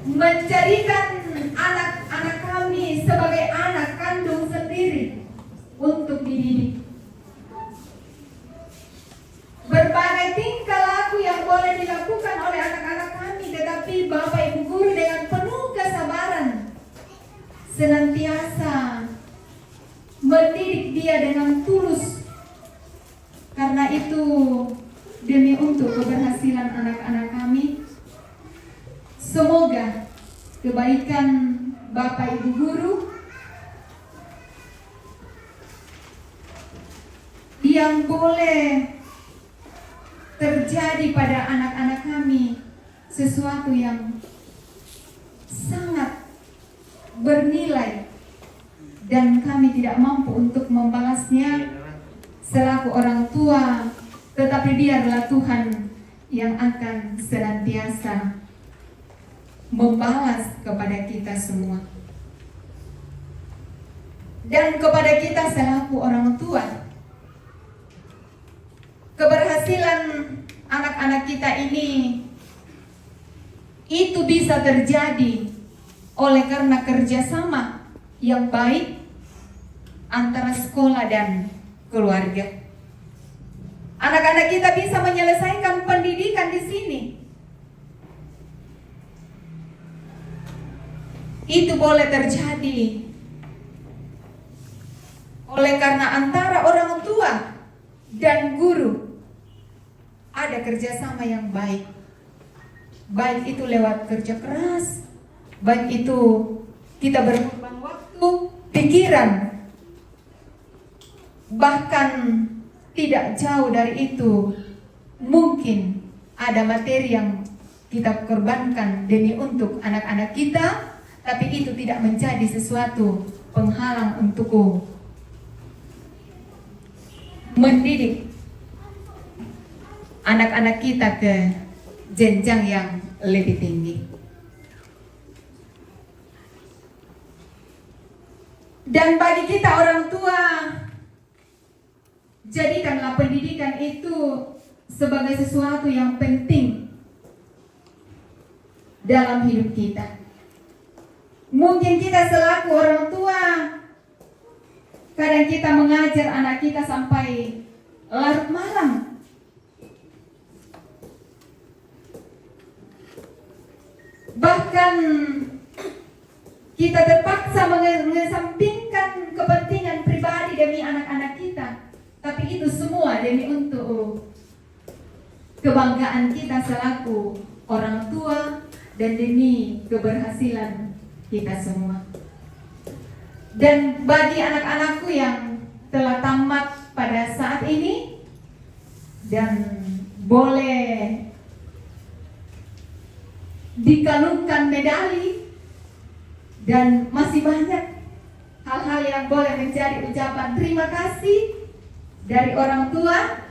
menjadikan anak-anak kami sebagai anak kandung sendiri untuk dididik. Berbagai tingkah laku yang boleh dilakukan oleh anak-anak kami, tetapi Bapak Ibu guru dengan penuh kesabaran senantiasa mendidik dia dengan tulus. Karena itu demi untuk keberhasilan anak-anak kami, semoga kebaikan Bapak Ibu guru yang boleh terjadi pada anak-anak kami sesuatu yang sangat bernilai, dan kami tidak mampu untuk membalasnya selaku orang tua, tetapi biarlah Tuhan yang akan senantiasa membalas kepada kita semua. Dan kepada kita selaku orang tua, keberhasilan anak-anak kita ini itu bisa terjadi oleh karena kerjasama yang baik antara sekolah dan keluarga. Anak-anak kita bisa menyelesaikan pendidikan di sini. Itu boleh terjadi oleh karena antara orang tua dan guru ada kerjasama yang baik. Baik itu lewat kerja keras, baik itu kita berkorban waktu, pikiran, bahkan tidak jauh dari itu mungkin ada materi yang kita korbankan demi untuk anak-anak kita, tapi itu tidak menjadi sesuatu penghalang untukku mendidik anak-anak kita ke jenjang yang lebih tinggi. Dan bagi kita orang tua, jadikanlah pendidikan itu sebagai sesuatu yang penting dalam hidup kita. Mungkin kita selaku orang tua, kadang kita mengajar anak kita sampai larut malam. Bahkan kita terpaksa mengesampingkan kepentingan pribadi demi anak-anak kita. Tapi itu semua demi untuk kebanggaan kita selaku orang tua dan demi keberhasilan kita semua. Dan bagi anak-anakku yang telah tamat pada saat ini dan boleh dikalungkan medali dan masih banyak hal-hal yang boleh menjadi ucapan terima kasih dari orang tua.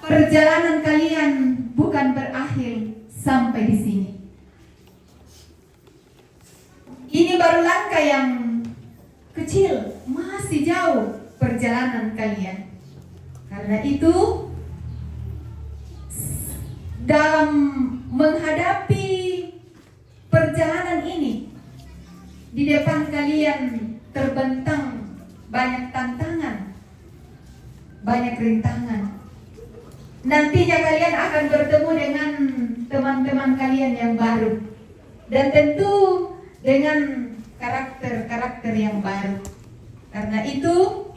Perjalanan kalian bukan berakhir sampai di sini. Ini baru langkah yang kecil, masih jauh perjalanan kalian. Karena itu dalam menghadapi perjalanan ini, di depan kalian terbentang banyak tantangan, banyak rintangan. Nantinya kalian akan bertemu dengan teman-teman kalian yang baru, dan tentu dengan karakter-karakter yang baru. Karena itu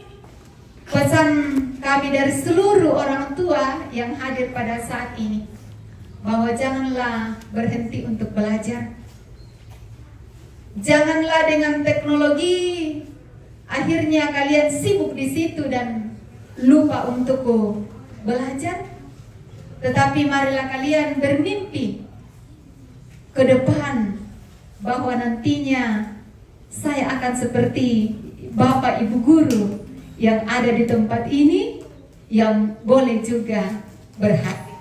pesan kami dari seluruh orang tua yang hadir pada saat ini, bahwa janganlah berhenti untuk belajar. Janganlah dengan teknologi akhirnya kalian sibuk di situ dan lupa untuk belajar. Tetapi marilah kalian bermimpi ke depan bahwa nantinya saya akan seperti Bapak Ibu guru yang ada di tempat ini, yang boleh juga berhati.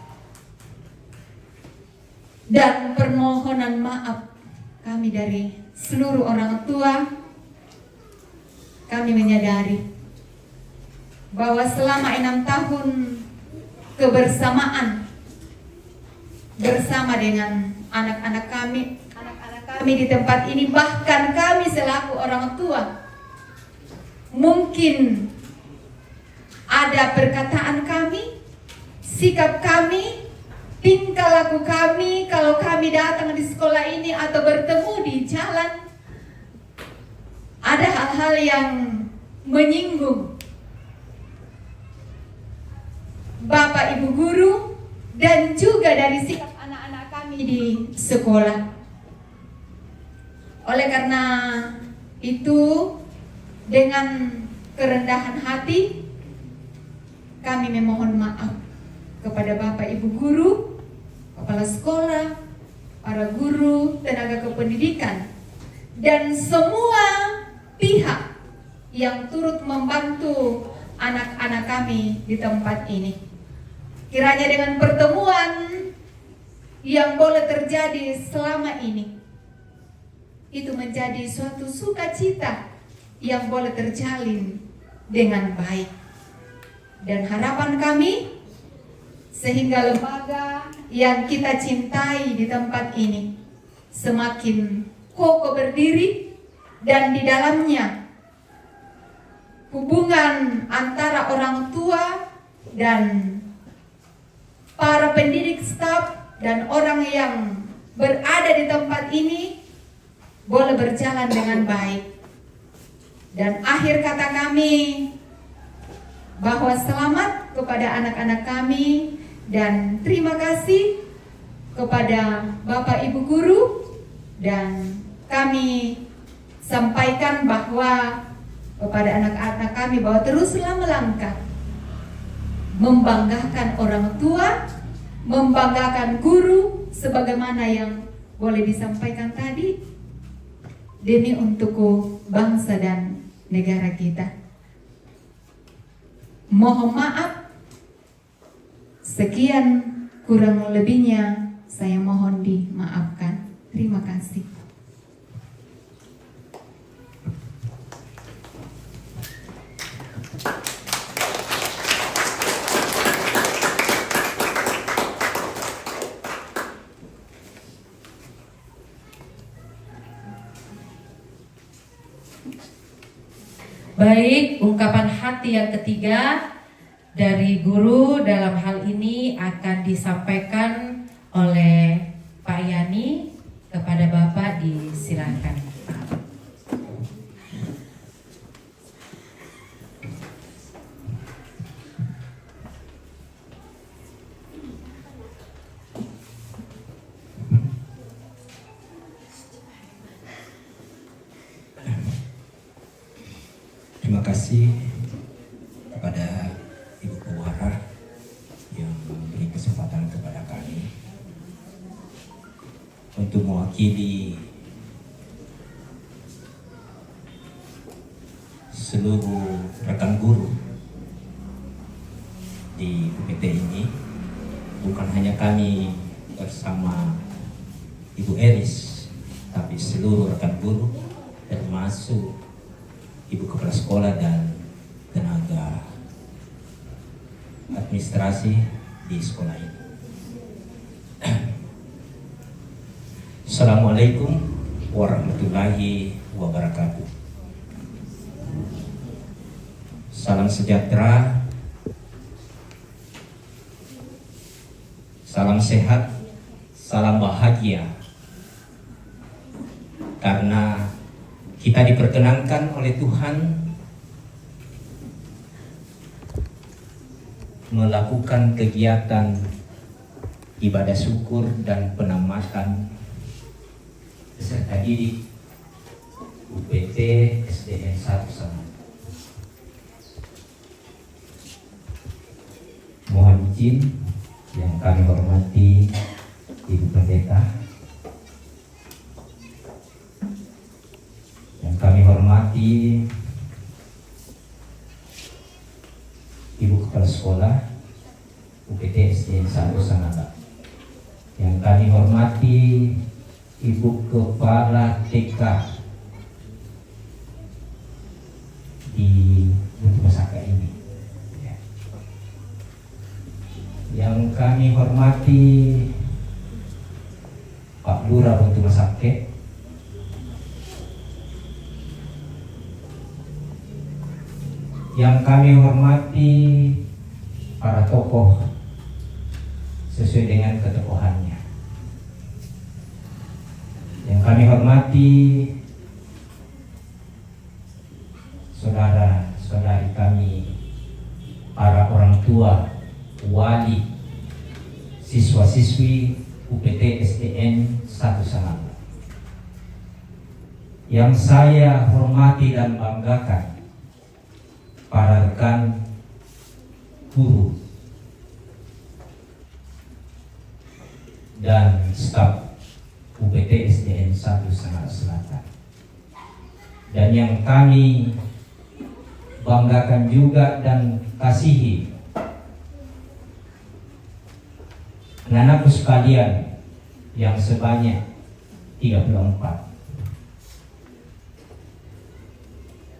Dan permohonan maaf kami dari seluruh orang tua, kami menyadari bahwa selama 6 tahun kebersamaan bersama dengan anak-anak kami di tempat ini, bahkan kami selaku orang tua, mungkin ada perkataan kami, sikap kami, tingkah laku kami kalau kami datang di sekolah ini atau bertemu di jalan, ada hal-hal yang menyinggung Bapak Ibu guru dan juga dari sikap anak-anak kami di sekolah. Oleh karena itu, dengan kerendahan hati kami memohon maaf kepada Bapak Ibu guru, kepala sekolah, para guru, tenaga kependidikan, dan semua pihak yang turut membantu anak-anak kami di tempat ini. Kiranya dengan pertemuan yang boleh terjadi selama ini, itu menjadi suatu sukacita yang boleh terjalin dengan baik. Dan harapan kami, sehingga lembaga yang kita cintai di tempat ini semakin kokoh berdiri, dan di dalamnya hubungan antara orang tua dan para pendidik, staf, dan orang yang berada di tempat ini boleh berjalan dengan baik. Dan akhir kata kami bahwa selamat kepada anak-anak kami dan terima kasih kepada Bapak Ibu Guru, dan kami sampaikan bahwa kepada anak-anak kami bahwa teruslah melangkah, membanggakan orang tua, membanggakan guru, sebagaimana yang boleh disampaikan tadi, demi untuk bangsa dan negara kita. Mohon maaf, sekian kurang lebihnya saya mohon dimaafkan. Terima kasih. Baik, ungkapan hati yang ketiga dari guru dalam hal ini akan disampaikan oleh Pak Yani kepada Bapak, disilakan. Terima kasih kepada Ibu Puara yang memberi kesempatan kepada kami untuk mewakili seluruh rekan guru di UPT ini. Bukan hanya kami bersama Ibu Eris, tapi seluruh rekan guru, termasuk Ibu Kepala Sekolah dan tenaga administrasi di sekolah ini. Assalamualaikum warahmatullahi wabarakatuh. Salam sejahtera, salam sehat, salam bahagia. Karena kita diperkenankan oleh Tuhan melakukan kegiatan ibadah syukur dan penamatan peserta didik UPT SDN 1 Sangat. Mohon izin yang kami hormati Ibu Pendeta, yang kami hormati Ibu Kepala Sekolah UPT SDN 1 Sangat, yang kami hormati Ibu Kepala TK di Masaka ini, yang kami hormati Pak Lurah Buntu Masake, yang kami hormati para tokoh sesuai dengan ketokohannya, yang kami hormati saudara-saudari kami, para orang tua, wali, siswa-siswi UPT SDN 1 Sangat. Yang saya hormati dan banggakan para rekan guru dan staf UPT SDN 1 Sangat Selatan, dan yang kami banggakan juga dan kasihi anak-anakku sekalian yang sebanyak 34.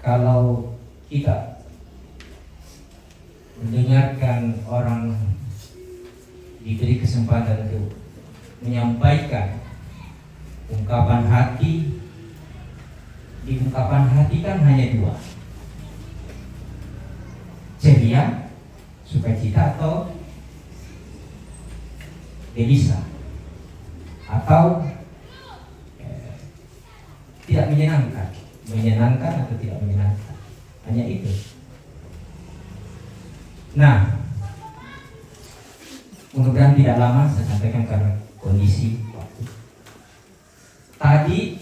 Kalau kita mendengarkan orang diberi kesempatan untuk menyampaikan ungkapan hati, di ungkapan hati kan hanya dua, ceria, sukacita atau gelisah atau tidak menyenangkan atau tidak menyenangkan, hanya itu. Nah, mudah-mudahan tidak lama saya sampaikan karena kondisi waktu. Tadi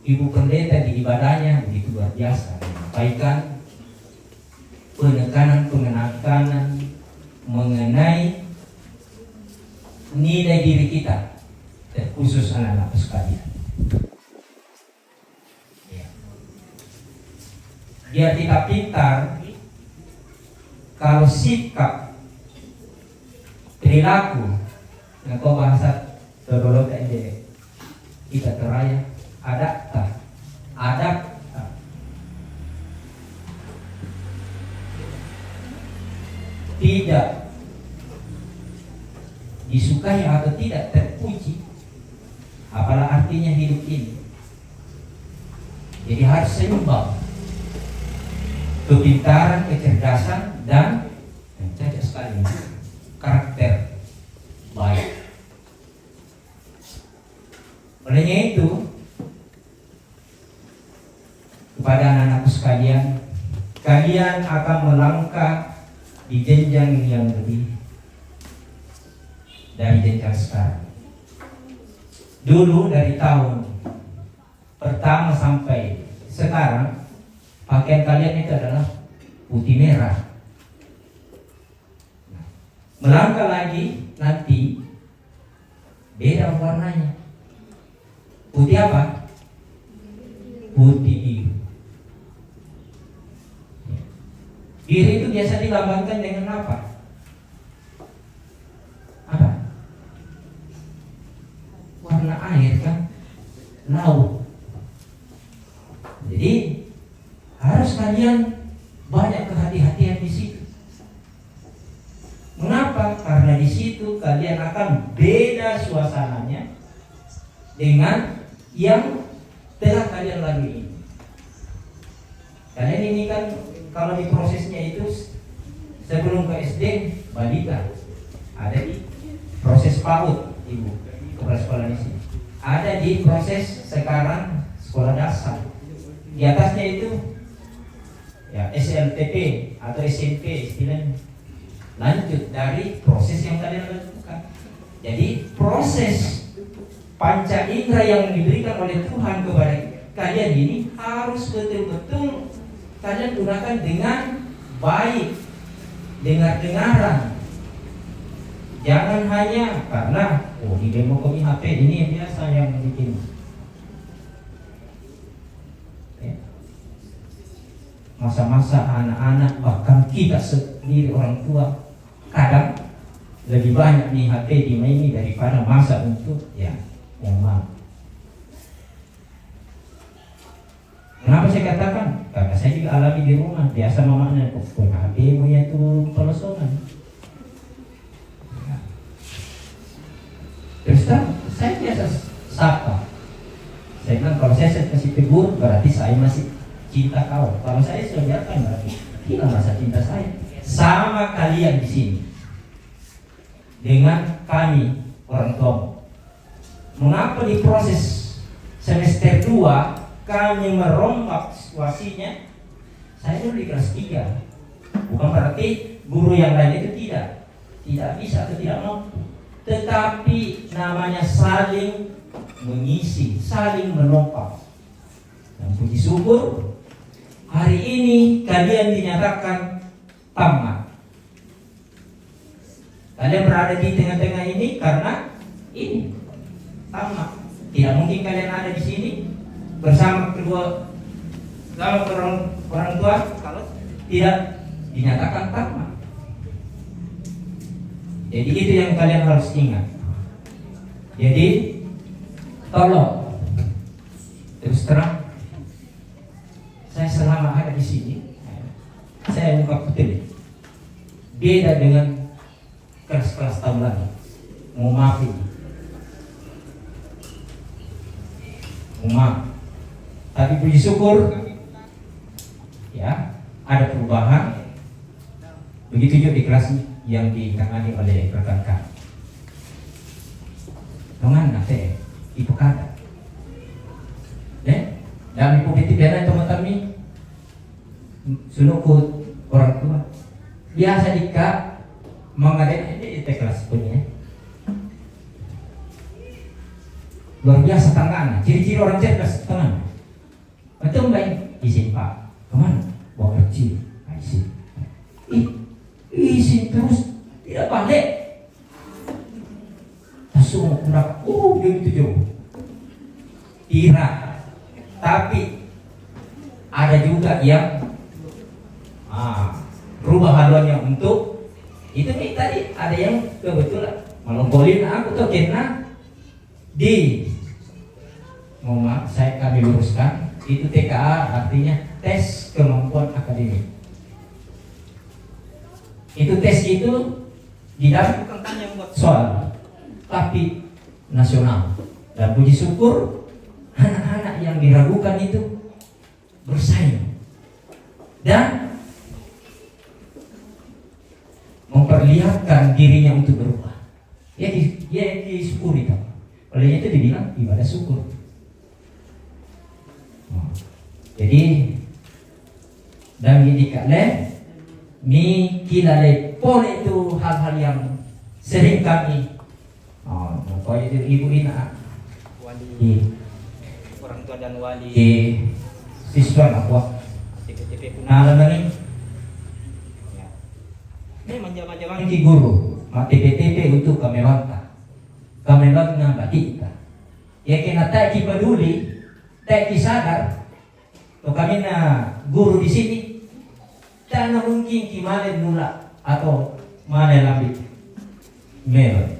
Ibu Pendeta di ibadahnya begitu luar biasa menyampaikan penekanan mengenai nilai diri kita, khusus anak-anak sekalian. Ya. Biar kita pintar, kalau sikap perilaku, nah kau bahasa terlalu tadi kita teraya adapta tidak disukai atau tidak terpuji, apalah artinya hidup ini. Jadi harus seimbang kepintaran, kecerdasan, dan cocok sekali karakter baik. Olehnya itu, kepada anak-anakku sekalian, kalian akan melangkah di jenjang yang lebih dari jenjang sekarang. Dulu dari tahun pertama sampai sekarang, pakaian kalian itu adalah putih merah. Melangkah lagi nanti beda warnanya. Putih apa? Putih biru. Biru itu biasa dilambangkan dengan apa? Apa? Warna air kan? Laut. Jadi harus kalian banyak kehati-hatian di situ. Mengapa? Karena di situ kalian akan beda suasananya dengan yang telah kalian lalui ini. Kalian ini kan kalau di prosesnya itu sebelum ke SD balita, ada di proses PAUD ibu kepala sekolah di sini, ada di proses sekarang sekolah dasar, di atasnya itu ya SLTP atau SMP istilahnya. Lanjut dari proses yang kalian lakukan. Jadi proses panca indera yang diberikan oleh Tuhan kepada kalian ini harus betul-betul kalian gunakan dengan baik, dengar-dengaran. Jangan hanya karena di demo kopi HP ini yang biasa yang bikin. Masa-masa anak-anak bahkan kita sendiri orang tua kadang lebih banyak nih HP dimaini daripada masa untuk yang mau. Kenapa saya katakan? Karena saya juga alami di rumah. Biasa mamanya kok HP punya itu pelosongan. Terus saya biasa sapa. Saya bilang kalau saya kasih tegur berarti saya masih cinta kau. Kalau saya biarkan berarti hilang rasa cinta saya. Sama kalian di sini dengan kami orang tua. Mengapa di proses semester 2 kami merombak situasinya? Saya dulu di kelas 3. Bukan berarti guru yang lain itu tidak bisa atau tidak mampu. Tetapi namanya saling mengisi, saling melompat. Dan puji syukur hari ini kalian dinyatakan tamat. Kalian berada di tengah-tengah ini karena ini tamat. Tidak mungkin kalian ada di sini bersama kedua orang tua kalau tidak dinyatakan tamat. Jadi itu yang kalian harus ingat. Jadi tolong terus terang, saya selama ada di sini, saya ungkap betul beda dengan kelas-kelas tahun lalu. Mau maafin, maaf. Tapi puji syukur, ya ada perubahan. Begitu juga di kelas yang ditangani oleh rekan kami. Kemana teh? Ibu kata. Dalam ibu petipiana teman kami sunukut orang tua. Biasa dika mengadakan ini kelas punya. Luar biasa tangan. Ciri-ciri orang cerdas tangan. Betul baik izin Pak. Kemana? Bawa kecil. Izin. Izin terus tidak balik. Langsung kurang. Begitu jauh. Kira. Tapi ada juga yang rubah haluannya untuk itu nih tadi ada yang kebetulan melongkolin aku tuh kena di kami luruskan itu TKA artinya tes kemampuan akademik. Itu tes itu di dalam bukan tanya buat soal tapi nasional, dan puji syukur anak-anak yang diragukan itu bersaing dan memperlihatkan dirinya untuk berubah. Ya disyukuri tak. Oleh itu dibilang ibadah syukur. Jadi dan dikale mi kilale pole itu hal-hal yang sering kami kalau itu ibu ina wali orang tua dan wali siswa nak TPP kenalan ini ini manja-manja ki guru TPP untuk kami bangga batika ya kena tak ki peduli tak ki sadar to kami na guru di sini tak mungkin ki mana nula atau mana lambit melon.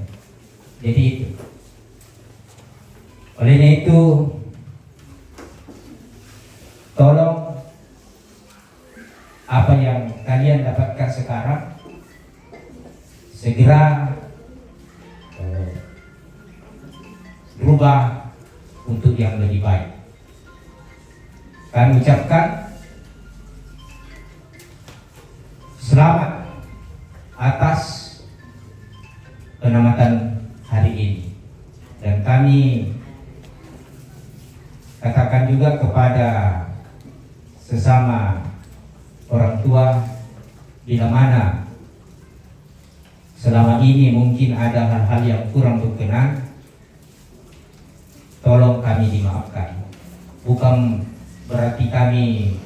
Jadi itu olehnya itu tolong apa yang kalian dapatkan sekarang segera berubah untuk yang lebih baik. Kami ucapkan selamat atas penamatan hari ini, dan kami katakan juga kepada sesama orang tua bila mana selama ini mungkin ada hal-hal yang kurang berkenan, tolong kami dimaafkan. Bukan berarti kami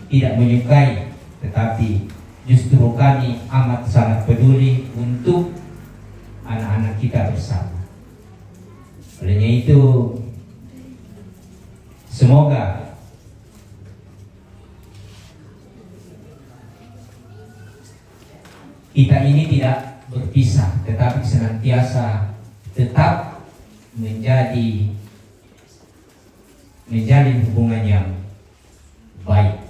tidak menyukai, tetapi justru kami amat sangat peduli untuk anak-anak kita bersama. Olehnya itu semoga kita ini tidak berpisah, tetapi senantiasa tetap menjalin hubungan yang baik,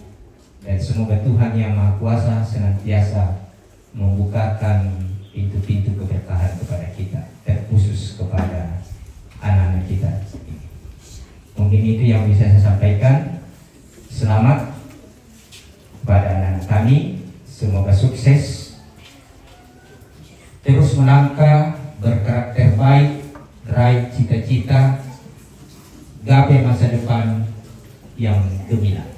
dan semoga Tuhan Yang Maha Kuasa senantiasa membukakan pintu-pintu keberkahan kepada kita, terkhusus kepada anak-anak kita. Mungkin itu yang bisa saya sampaikan. Selamat kepada anak-anak kami, semoga sukses, terus melangkah, berkarakter baik, raih cita-cita, gapai masa depan yang gemilang.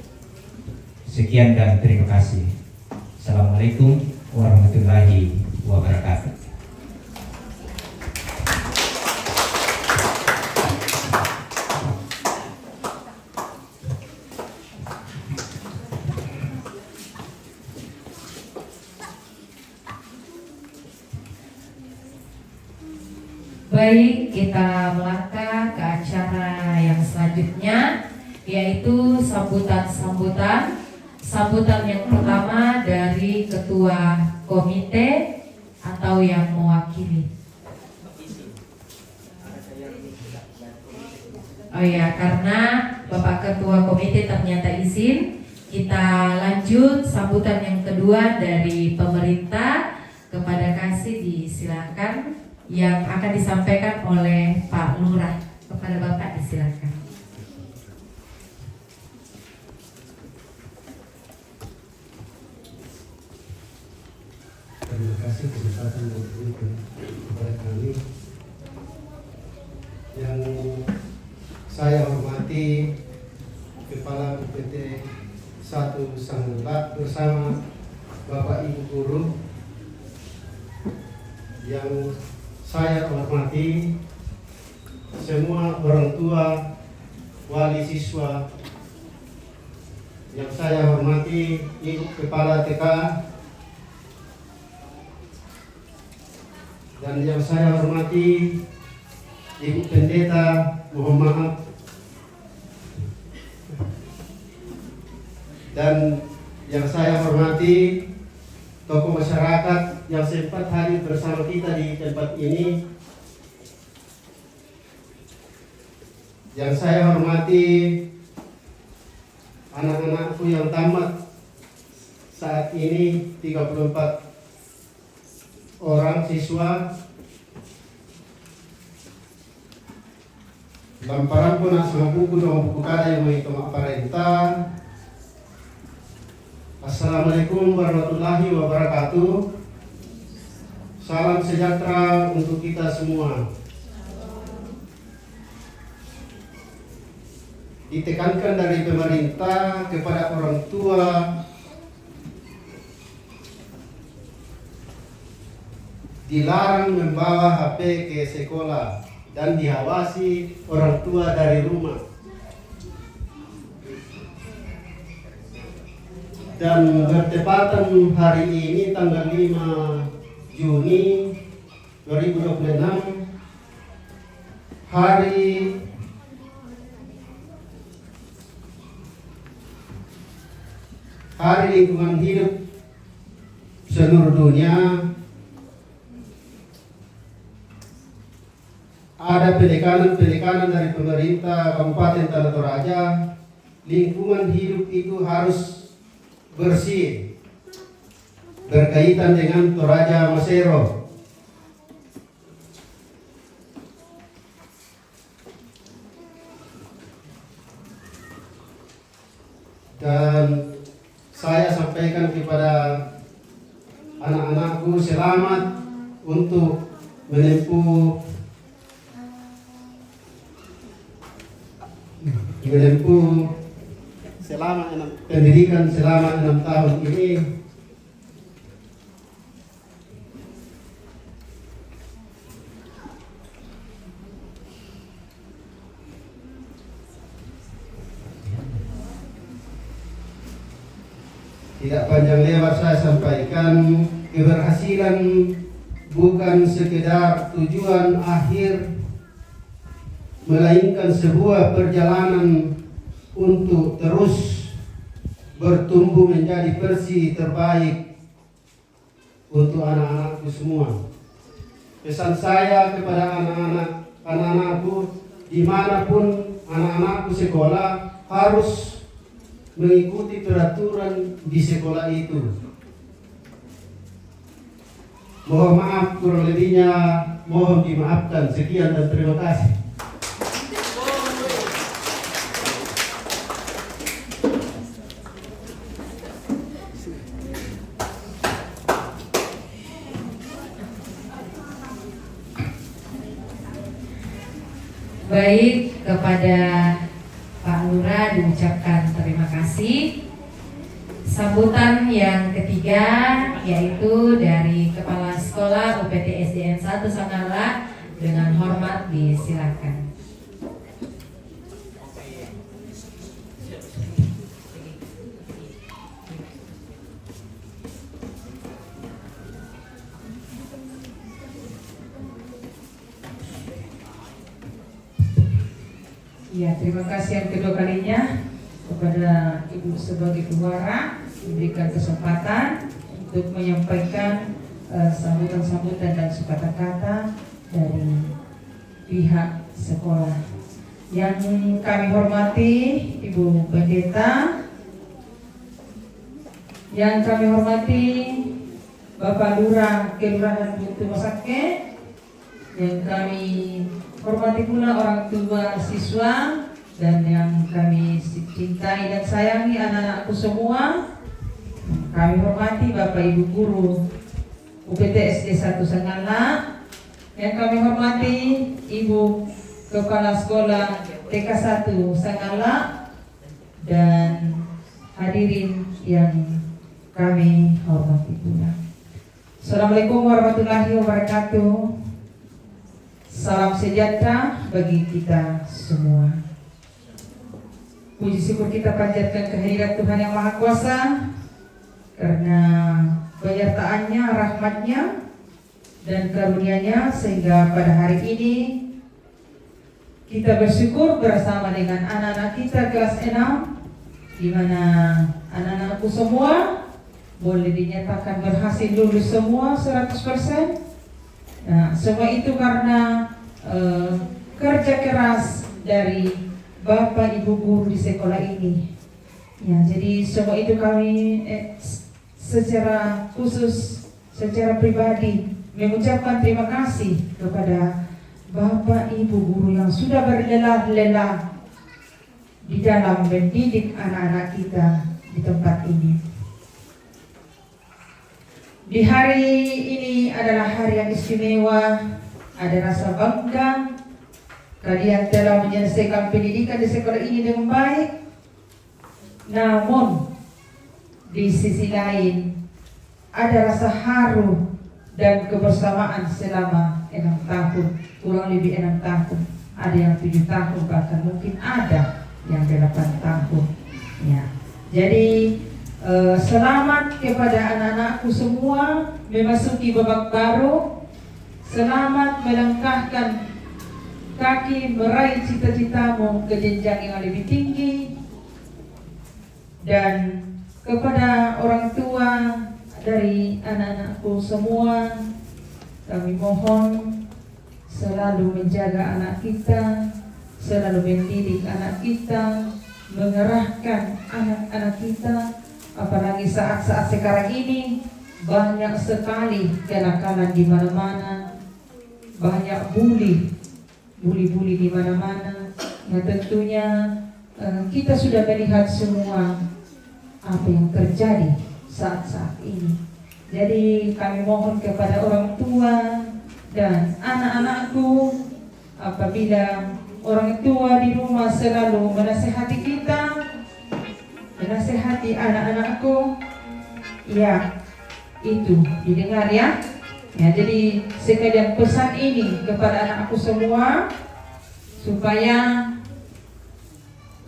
Sekian dan terima kasih. Assalamualaikum warahmatullahi wabarakatuh. Baik, kita melangkah ke acara yang selanjutnya, yaitu sambutan yang pertama dari ketua komite atau yang mewakili. Oh ya, karena Bapak Ketua Komite ternyata izin, kita lanjut sambutan yang kedua dari pemerintah. Kepada Kasih disilakan yang akan disampaikan oleh Pak Lurah. Kepada Bapak disilakan. kasih kesempatan yang diberikan kepada kami. Yang saya hormati Kepala UPT 1 Sanggela bersama Bapak Ibu Guru, yang saya hormati semua orang tua, wali siswa, yang saya hormati Ibu Kepala TK, dan yang saya hormati Ibu Pendeta, mohon maaf, dan yang saya hormati tokoh masyarakat yang sempat hadir bersama kita di tempat ini, yang saya hormati anak-anakku yang tamat saat ini 34 orang siswa. Lamparan pun sama buku dong buku kada yang menghitung aparenta. Assalamualaikum warahmatullahi wabarakatuh. Salam sejahtera untuk kita semua. Ditekankan dari pemerintah kepada orang tua dilarang membawa HP ke sekolah dan diawasi orang tua dari rumah. Dan bertepatan hari ini tanggal 5 Juni 2026, Hari Lingkungan Hidup seluruh dunia, ada penekanan dari pemerintah Kabupaten Tanah Toraja. Lingkungan hidup itu harus bersih, berkaitan dengan Toraja Masero. Dan saya sampaikan kepada anak-anakku, selamat untuk menempuh pendidikan selama 6 tahun ini. Tidak panjang lebar saya sampaikan, keberhasilan bukan sekedar tujuan akhir, melainkan sebuah perjalanan untuk terus bertumbuh menjadi versi terbaik untuk anak-anakku semua. Pesan saya kepada anak-anakku, dimanapun anak-anakku sekolah, harus mengikuti peraturan di sekolah itu. Mohon maaf kurang lebihnya, mohon dimaafkan. Sekian dan terima kasih. Baik, kepada Pak Lurah diucapkan terima kasih. Sambutan yang ketiga yaitu dari Kepala Sekolah UPT SDN 1 Sanggala, dengan hormat disilakan. Ya, terima kasih yang kedua kalinya kepada Ibu sebagai Ketua memberikan kesempatan untuk menyampaikan sambutan-sambutan dan sepatah-kata dari pihak sekolah. Yang kami hormati Ibu Pendeta, yang kami hormati Bapak Lurah Kelurahan Buntu Masake, yang kami hormati pula orang tua siswa, dan yang kami cintai dan sayangi anak-anakku semua. Kami hormati Bapak Ibu Guru UPT SD 1 Sangala. Yang kami hormati Ibu Kepala Sekolah TK 1 Sangala dan hadirin yang kami hormati pula. Assalamualaikum warahmatullahi wabarakatuh. Salam sejahtera bagi kita semua. Puji syukur kita panjatkan kehadirat Tuhan Yang Maha Kuasa karena penyertaannya, rahmatnya, dan karunia-Nya sehingga pada hari ini kita bersyukur bersama dengan anak-anak kita kelas 6, di mana anak-anakku semua boleh dinyatakan berhasil lulus semua 100%. Nah, semua itu karena kerja keras dari Bapak Ibu guru di sekolah ini. Ya, jadi semua itu kami secara khusus, secara pribadi mengucapkan terima kasih kepada Bapak Ibu guru yang sudah berlelah-lelah di dalam mendidik anak-anak kita di tempat ini. Di hari ini adalah hari yang istimewa, ada rasa bangga. Kalian telah menyelesaikan pendidikan di sekolah ini dengan baik. Namun di sisi lain ada rasa haru dan kebersamaan selama 6 tahun, kurang lebih 6 tahun. Ada yang 7 tahun, bahkan mungkin ada yang 8 tahun. Ya. Jadi selamat kepada anak-anakku semua memasuki babak baru. Selamat melangkahkan kaki meraih cita-citamu ke jenjang yang lebih tinggi. Dan kepada orang tua dari anak-anakku semua, kami mohon selalu menjaga anak kita, selalu mendidik anak kita, mengerahkan anak-anak kita. Apalagi saat-saat sekarang ini banyak sekali kenakalan di mana-mana, banyak bully di mana-mana. Ya, tentunya kita sudah melihat semua apa yang terjadi saat-saat ini. Jadi kami mohon kepada orang tua dan anak-anakku, apabila orang tua di rumah selalu menasihati kita, menasihati anak-anakku, ya itu didengar ya. Ya, jadi sekalian pesan ini kepada anakku semua supaya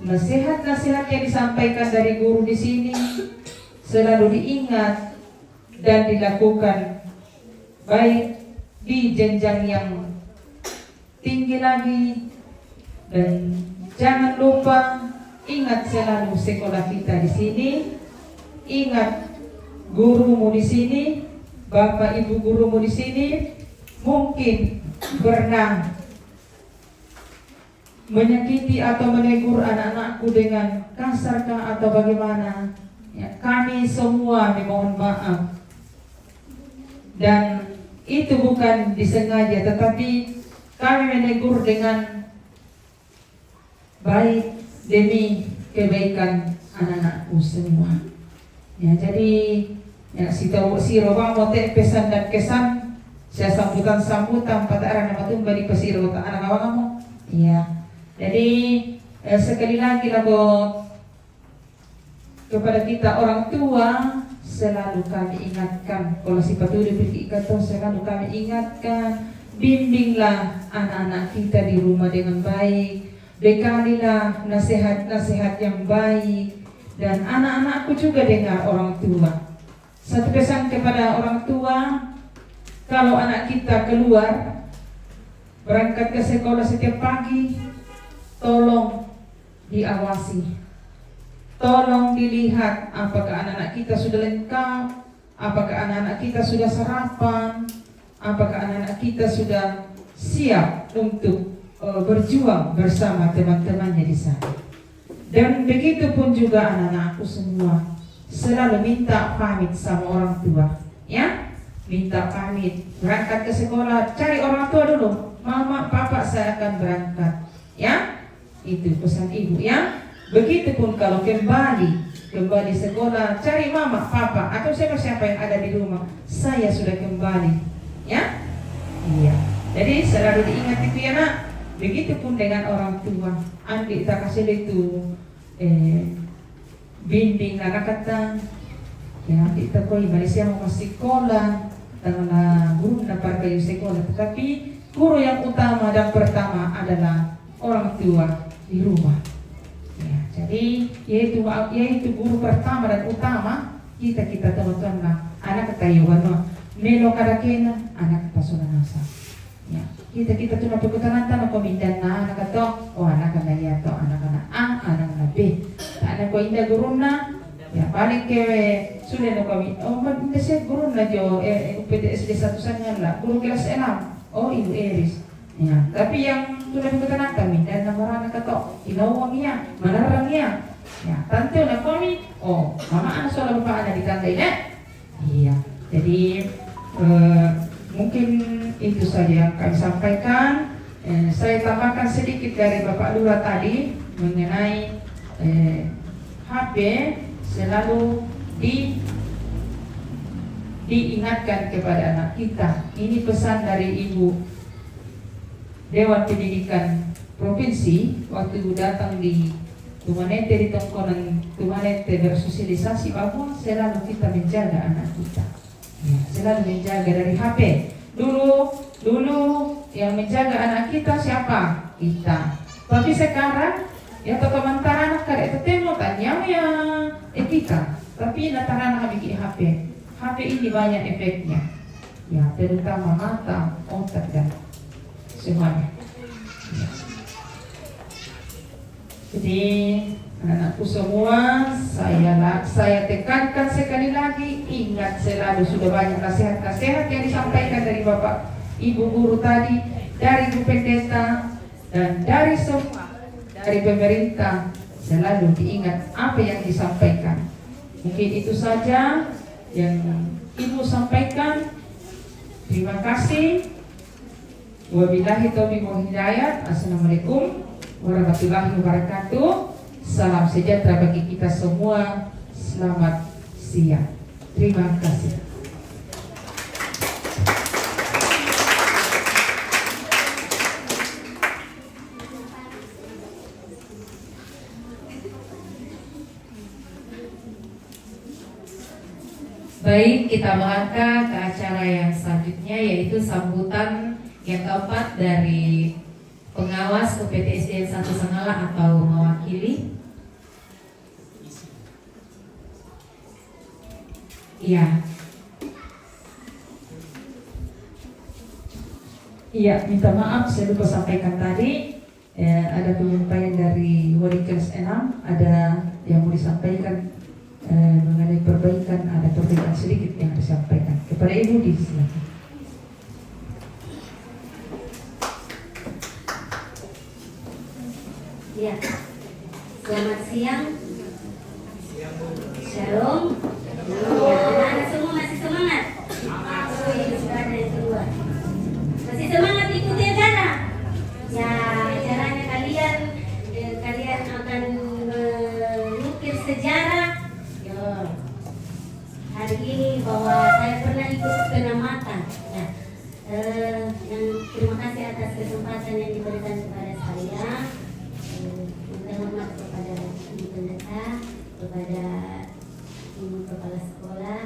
nasihat-nasihat yang disampaikan dari guru di sini selalu diingat dan dilakukan, baik di jenjang yang tinggi lagi. Dan jangan lupa ingat selalu sekolah kita di sini, ingat gurumu di sini, Bapak Ibu gurumu di sini mungkin pernah menyakiti atau menegur anak-anakku dengan kasarkah atau bagaimana. Ya, kami semua memohon maaf. Dan itu bukan disengaja, tetapi kami menegur dengan baik demi kebaikan anak-anakku semua. Ya, jadi ya, si Roba mau pesan dan kesan, saya sambutan pada arah nama tuh balik pesiro ke anak kamu. Iya. Jadi sekali lagi lagu kepada kita orang tua selalu kami ingatkan, kalau si patuli berikatan selalu kami ingatkan, bimbinglah anak-anak kita di rumah dengan baik, bekalilah nasihat-nasihat yang baik, dan anak-anakku juga dengar orang tua. Satu pesan kepada orang tua, kalau anak kita keluar berangkat ke sekolah setiap pagi, tolong diawasi, tolong dilihat apakah anak-anak kita sudah lengkap, apakah anak-anak kita sudah sarapan, apakah anak-anak kita sudah siap untuk berjuang bersama teman-temannya di sana. Dan begitu pun juga anak-anakku semua selalu minta pamit sama orang tua, ya, minta pamit berangkat ke sekolah, cari orang tua dulu, mama, papa saya akan berangkat, ya, itu pesan ibu, ya. Begitupun kalau kembali kembali sekolah, cari mama, papa, atau siapa-siapa yang ada di rumah. Saya sudah kembali, ya? Iya. Jadi selalu diingat itu ya nak. Begitupun dengan orang tua. Andi tak kasih itu bimbing anak kata, ya kita koi Malaysia mau sekolah, tanglah guru dapat kayu sekolah. Tetapi guru yang utama dan pertama adalah orang tua di rumah. Ya, jadi yaitu guru pertama dan utama kita teman-teman lah. Anak ketayuan melo kadakena anak pasona nasa. Ya, kita tuh napi kutananta na komindan na anak ato o anak na ya to anak na A anak na B. Anak ko inda guru na ya balik ke sudah na kami inda siya guru na jo UPTSD 1 sangan lah guru kelas 6 ibu Eris. Ya, tapi yang sudah dikatakan kami dan nama anak kato inawangnya manarangnya ya tante na kami mama anak soal bapak anak ditandai deh. Iya, jadi mungkin itu saja yang kami sampaikan. Saya tambahkan sedikit dari Bapak Lurah tadi mengenai HP selalu diingatkan kepada anak kita. Ini pesan dari Ibu Dewan Pendidikan Provinsi waktu datang di Tumanete di tongkonan Tumanete bersosialisasi bahwa selalu kita menjaga anak kita. Ya, selalu menjaga dari HP. Dulu yang menjaga anak kita siapa? Kita. Tapi sekarang ya teman-teman anak kada itu temo tanya ya kita. Tapi nataran anak bikin HP. HP ini banyak efeknya. Ya, terutama mata, otak dan semuanya. Ya. Jadi anak-anakku semua, saya tekankan sekali lagi, ingat selalu sudah banyak nasihat-nasihat yang disampaikan dari Bapak Ibu Guru tadi, dari Bu Pendeta dan dari semua dari pemerintah, selalu diingat apa yang disampaikan. Mungkin itu saja yang Ibu sampaikan. Terima kasih. Wabillahi taufiq wal hidayah. Assalamualaikum warahmatullahi wabarakatuh. Salam sejahtera bagi kita semua. Selamat siang. Terima kasih. Baik, kita melangkah ke acara yang selanjutnya, yaitu sambutan yang keempat dari pengawas UPTSD 1 Sangala atau mewakili. Iya, minta maaf saya lupa sampaikan tadi. Ada penyampaian dari wali kelas 6, ada yang mau disampaikan mengenai perbaikan, ada perbaikan sedikit yang disampaikan kepada Ibu di silakan. Ya, selamat siang. Shalom. Ya, anak-anak semua masih semangat. Sudah ada yang keluar. Masih semangat ikuti acara. Ya, acaranya kalian akan mengukir sejarah. Hari ini bahwa saya pernah ikut penamatan. Ya, yang terima kasih atas kesempatan yang diberikan kepada saya. Hormat kepada Ibu Pendeta, kepada Ibu Kepala Sekolah,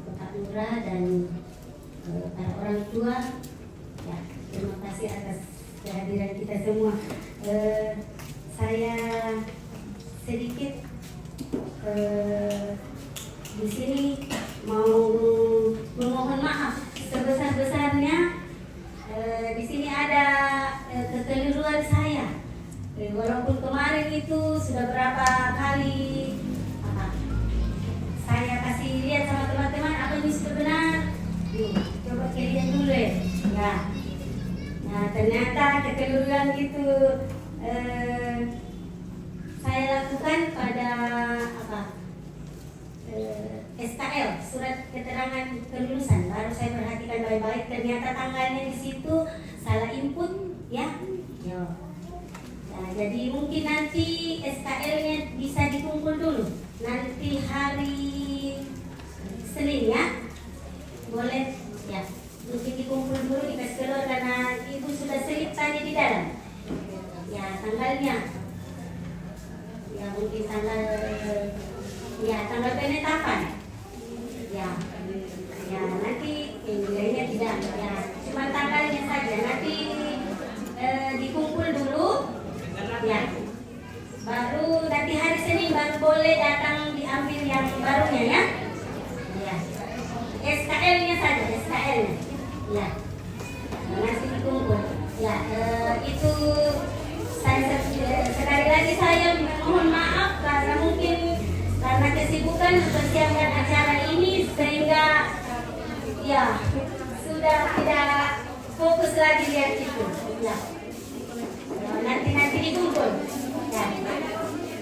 Bapak Lurah dan para orang tua. Ya, terima kasih atas kehadiran kita semua. Saya sedikit di sini mau memohon maaf sebesar-besarnya. Di sini ada kekeliruan saya. Walaupun kemarin itu sudah berapa kali saya kasih lihat sama teman-teman apa yang sudah benar. Coba kalian dulu ya. Nah, ternyata kekeliruan itu saya lakukan pada SKL, surat keterangan kelulusan. Baru saya perhatikan baik-baik, ternyata tanggalnya di situ salah input, ya. Nah, jadi mungkin nanti SKL-nya bisa dikumpul dulu. Nanti hari Senin ya, boleh ya. Mungkin dikumpul dulu dikasih keluar karena ibu sudah selip tadi di dalam. Ya tanggalnya. Ya mungkin tanggal penetapan. Ya nanti nilainya tidak ya cuma tanggalnya saja nanti dikumpul dulu ya baru nanti hari Senin baru boleh datang diambil yang barunya ya SKL-nya saja SKL-nya ya nanti dikumpul ya itu saya sekali lagi saya mohon maaf karena mungkin karena kesibukan mempersiapkan acara ini sehingga ya sudah tidak fokus lagi lihat itu ya nanti dikumpul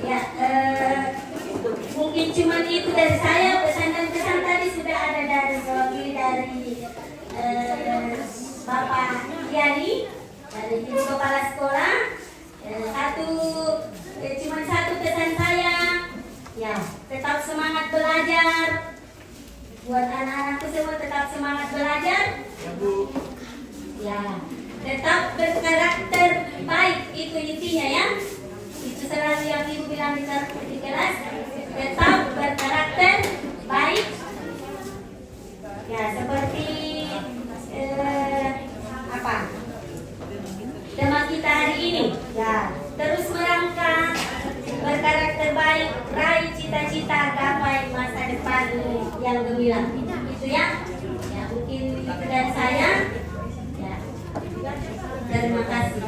ya mungkin cuma itu dari saya pesan dan kesan tadi sudah ada dari mewakili dari Bapak Yani dari Ibu Kepala Sekolah cuma satu pesan saya ya tetap semangat belajar buat anak-anakku semua tetap semangat belajar Ya Bu. ya tetap berkarakter baik itu intinya ya itu selalu yang ibu bilang di kelas tetap berkarakter baik ya seperti tema kita hari ini ya terus merangkak berkarakter baik raih cita-cita gapai masa depan yang gemilang itu ya mungkin itu dari saya ya terima kasih.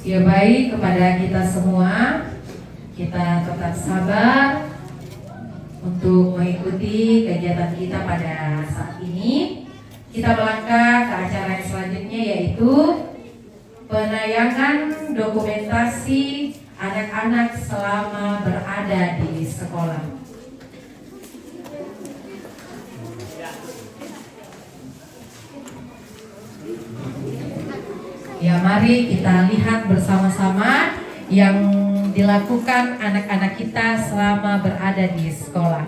Ya baik kepada kita semua, kita tetap sabar untuk mengikuti kegiatan kita pada saat ini. Kita melangkah ke acara yang selanjutnya yaitu penayangan dokumentasi anak-anak selama berada di sekolah. Ya mari kita lihat bersama-sama yang dilakukan anak-anak kita selama berada di sekolah.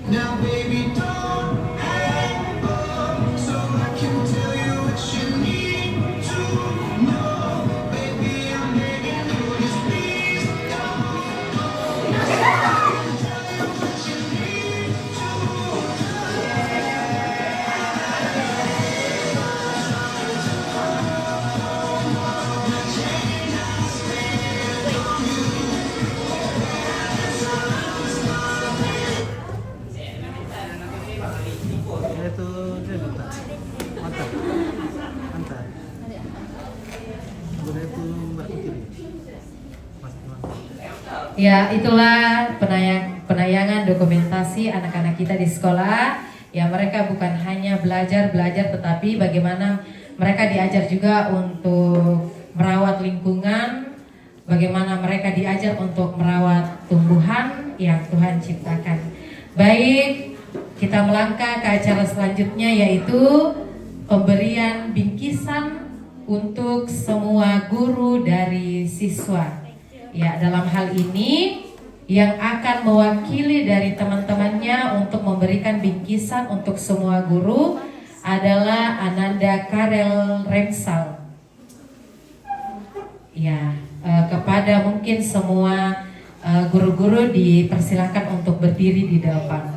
Now baby don't hang up so I can tell you what you need to know. Baby I'm begging you to speak Ya, itulah penayangan dokumentasi anak-anak kita di sekolah. Ya, mereka bukan hanya belajar tetapi bagaimana mereka diajar juga untuk merawat lingkungan, bagaimana mereka diajar untuk merawat tumbuhan yang Tuhan ciptakan. Baik, kita melangkah ke acara selanjutnya yaitu pemberian bingkisan untuk semua guru dari siswa. Ya, dalam hal ini yang akan mewakili dari teman-temannya untuk memberikan bingkisan untuk semua guru adalah Ananda Karel Remsal. Ya, kepada mungkin semua guru-guru dipersilakan untuk berdiri di depan.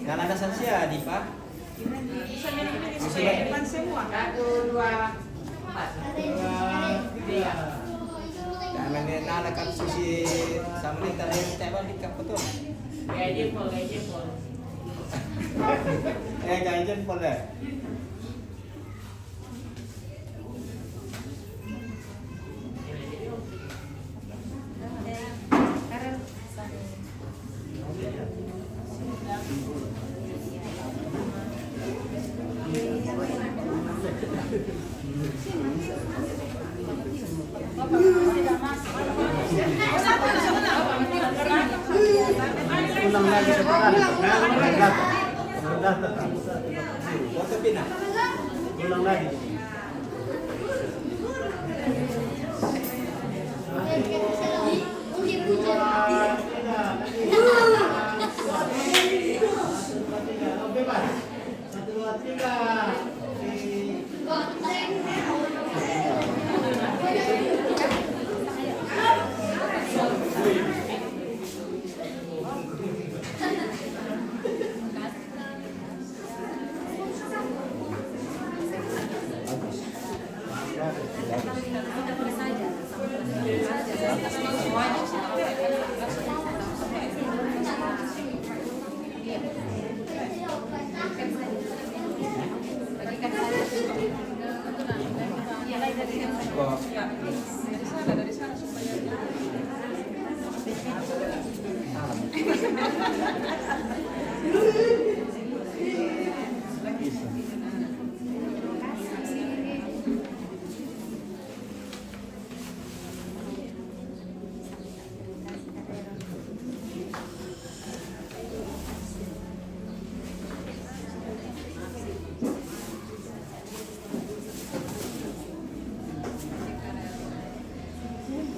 Kan ada sansia di Pak. Depan semua. 1, 2, 3. Jangan nalakan susi sama lintar yang tebal di kap betul. Gaji pol. Gaji pol ya. Ulang lagi sekarang. Ulang lagi.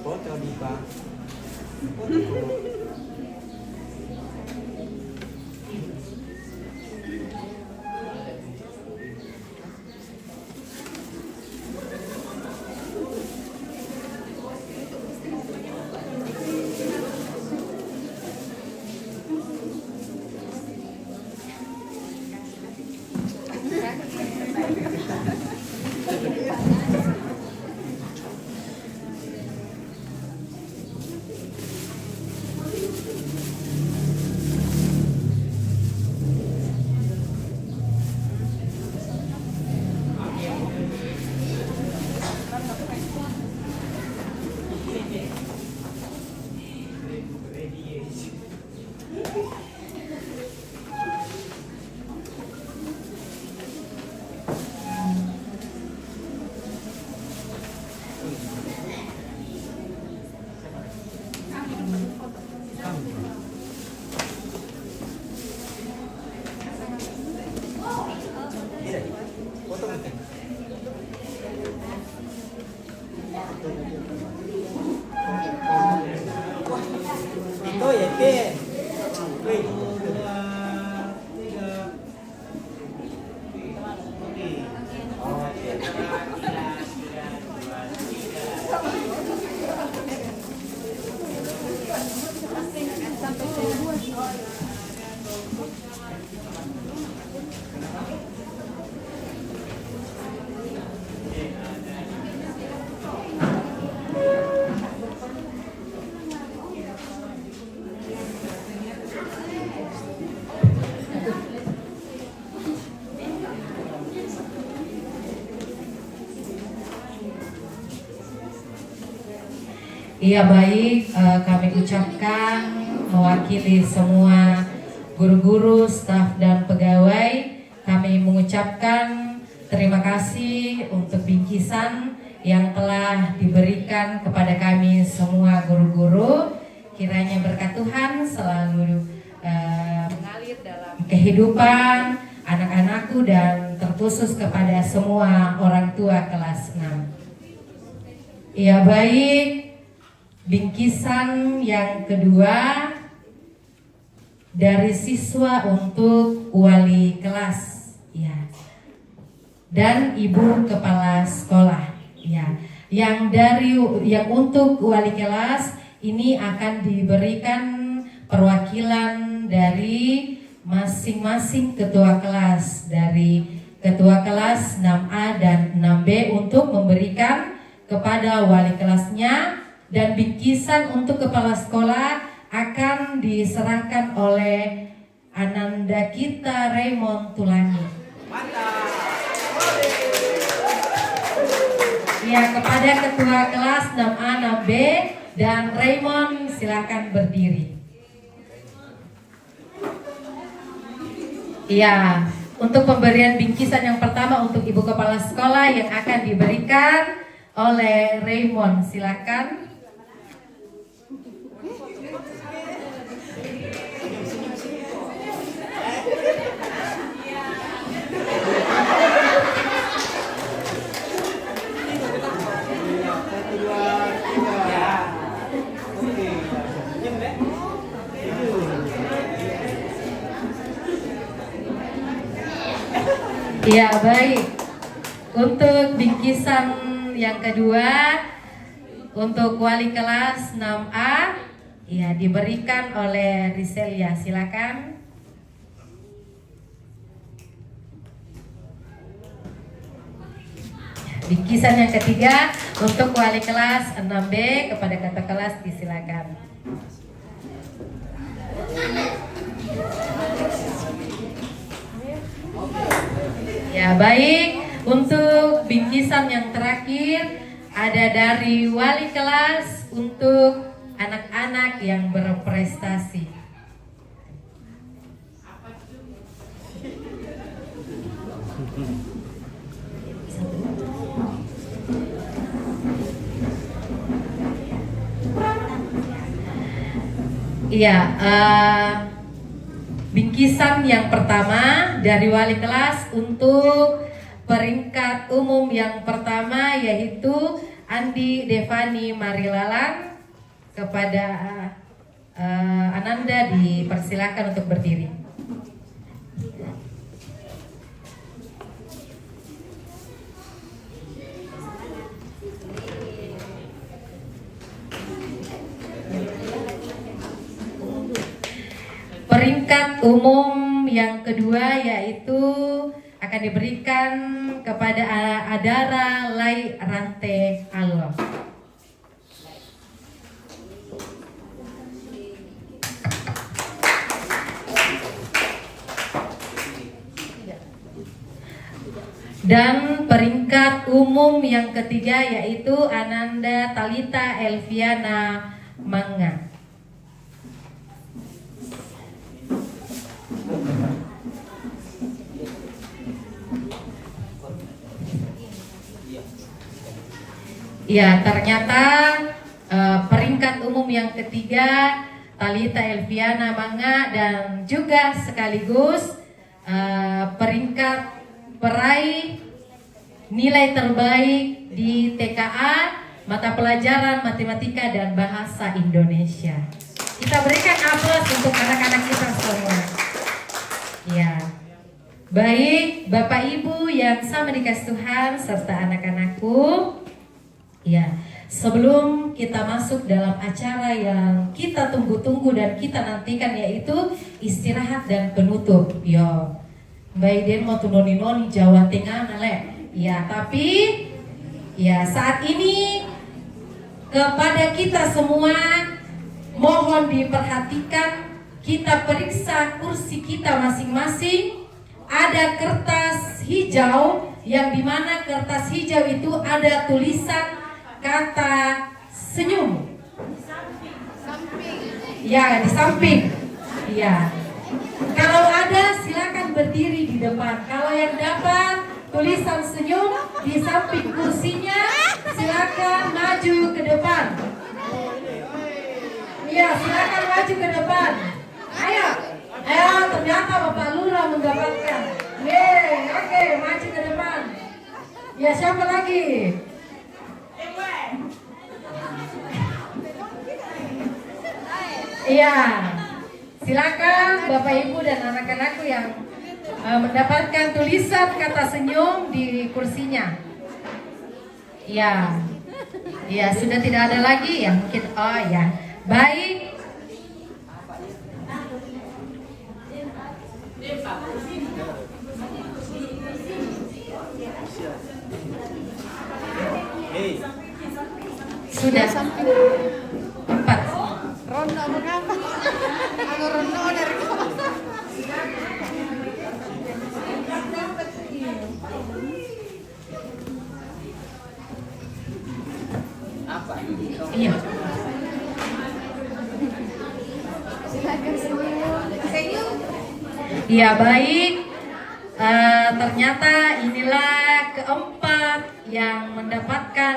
Foto di Pak. Iya baik, kami ucapkan mewakili semua guru-guru, staf dan pegawai, kami mengucapkan terima kasih untuk bingkisan yang telah diberikan kepada kami semua guru-guru. Kiranya berkat Tuhan selalu mengalir dalam kehidupan anak-anakku dan terkhusus kepada semua orang tua kelas 6. Iya baik. Bingkisan yang kedua dari siswa untuk wali kelas, ya, dan ibu kepala sekolah, ya. Yang untuk wali kelas ini akan diberikan perwakilan dari masing-masing ketua kelas, dari ketua kelas 6A dan 6B untuk memberikan kepada wali kelasnya. Dan bingkisan untuk kepala sekolah akan diserahkan oleh Ananda kita Raymond Tulani. Ya, kepada ketua kelas 6A 6B dan Raymond silakan berdiri. Ya, untuk pemberian bingkisan yang pertama untuk ibu kepala sekolah yang akan diberikan oleh Raymond, silakan. Ya baik, untuk bingkisan yang kedua untuk wali kelas 6A ya diberikan oleh Riselia, silakan. Bingkisan yang ketiga untuk wali kelas 6B kepada kata kelas disilakan. Ya baik, untuk bingkisan yang terakhir ada dari wali kelas untuk anak-anak yang berprestasi. Iya, bingkisan yang pertama dari wali kelas untuk peringkat umum yang pertama yaitu Andi Devani Marilalang. Kepada Ananda dipersilakan untuk berdiri. Peringkat umum yang kedua yaitu akan diberikan kepada Adara Lai Rante Allah. Dan peringkat umum yang ketiga yaitu Ananda Talita Elviana Manga. Ya, ternyata peringkat umum yang ketiga Talita Elviana Manga dan juga sekaligus peringkat peraih nilai terbaik di TKA mata pelajaran matematika dan bahasa Indonesia. Kita berikan aplaus untuk anak-anak kita semua. Ya. Baik, Bapak Ibu yang sama dikasih Tuhan serta anak-anakku. Ya, sebelum kita masuk dalam acara yang kita tunggu-tunggu dan kita nantikan yaitu istirahat dan penutup. Yo, Mbak Den mau noni Jawa Tengah nale. Ya, tapi ya saat ini kepada kita semua mohon diperhatikan, kita periksa kursi kita masing-masing. Ada kertas hijau yang dimana kertas hijau itu ada tulisan kata senyum. Ya, di samping. Iya. Kalau ada silakan berdiri di depan. Kalau yang dapat tulisan senyum di samping kursinya, silakan maju ke depan. Iya, silakan maju ke depan. Ayo, ternyata Bapak Lurah mendapatkan. Yeay, oke, maju ke depan. Ya, siapa lagi? Iya, silakan Bapak Ibu dan anak-anakku yang mendapatkan tulisan kata senyum di kursinya. Iya, iya sudah tidak ada lagi yang mungkin. Oh ya, baik. Sudah 4. Ronda mengapa? Anu ronda dari Iya. Iya baik. Ternyata inilah keempat yang mendapatkan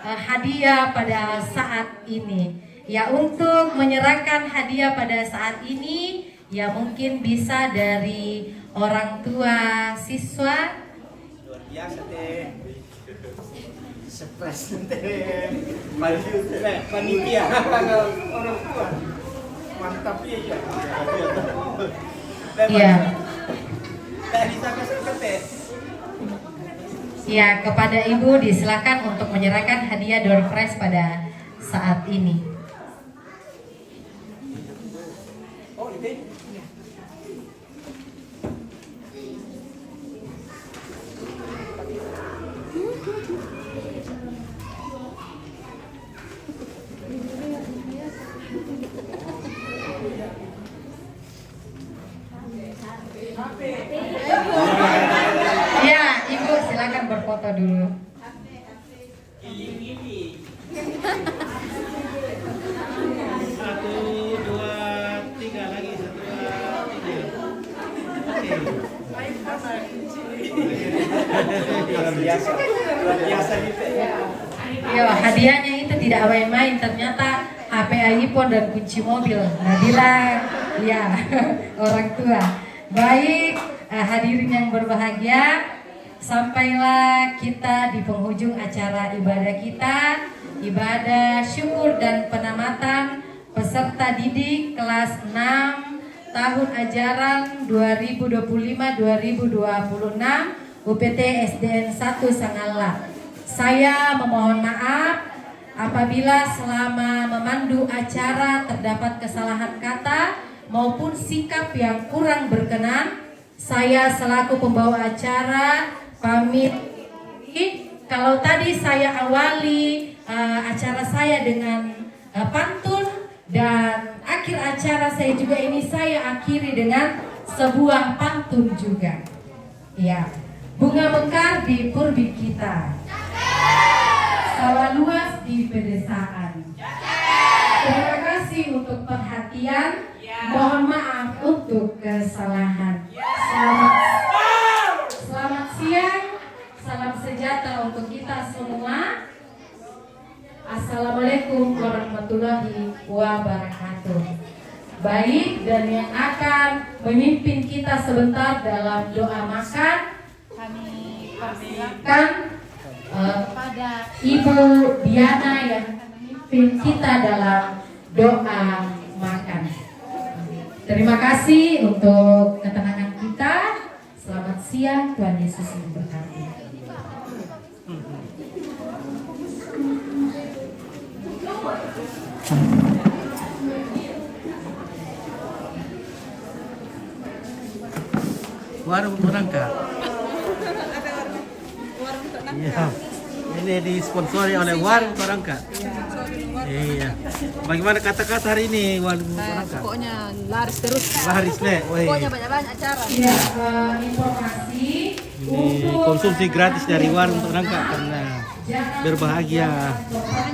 hadiah pada saat ini. Ya, untuk menyerahkan hadiah pada saat ini, ya mungkin bisa dari orang tua siswa. Luar biasa teh. Surprise teh. Panitia orang tua. Mantap ya. Iya. Dari saka teh. Ya, kepada Ibu disilakan untuk menyerahkan hadiah door prize pada saat ini. Oh, itu. Ya, Ibu silakan berfoto dulu. Satu, dua, tiga lagi. Satu, dua, tiga. Luar biasa. Luar biasa gitu. Ya, hadiahnya itu tidak main-main, ternyata HP iPhone dan kunci mobil. Nabila, ya, orang tua. Baik, hadirin yang berbahagia, sampailah kita di penghujung acara ibadah kita, ibadah syukur dan penamatan peserta didik kelas 6 tahun ajaran 2025-2026 UPT SDN 1 Sangala. Saya memohon maaf apabila selama memandu acara terdapat kesalahan kata maupun sikap yang kurang berkenan. Saya selaku pembawa acara pamit. Kalau tadi saya awali acara saya dengan pantun, dan akhir acara saya juga ini saya akhiri dengan sebuah pantun juga. Ya, bunga mekar di purbi kita, sawah luas di pedesaan. Terima kasih untuk perhatian. Mohon maaf untuk kesalahan. Selamat siang. Salam sejahtera untuk kita semua. Assalamualaikum warahmatullahi wabarakatuh. Baik, dan yang akan memimpin kita sebentar dalam doa makan, kami persilakan pada Ibu Diana yang memimpin kita dalam doa makan. Terima kasih untuk ketenangan kita. Selamat siang, Tuhan Yesus memberkati. Warung Nangka. Iya. Ini disponsori oleh Warung Nangka. Iya. Bagaimana kata-kata hari ini Warung Nangka? Pokoknya laris terus. Laris le. Pokoknya banyak-banyak acara. Ya, informasi Ini konsumsi gratis dari Warung Nangka karena berbahagia.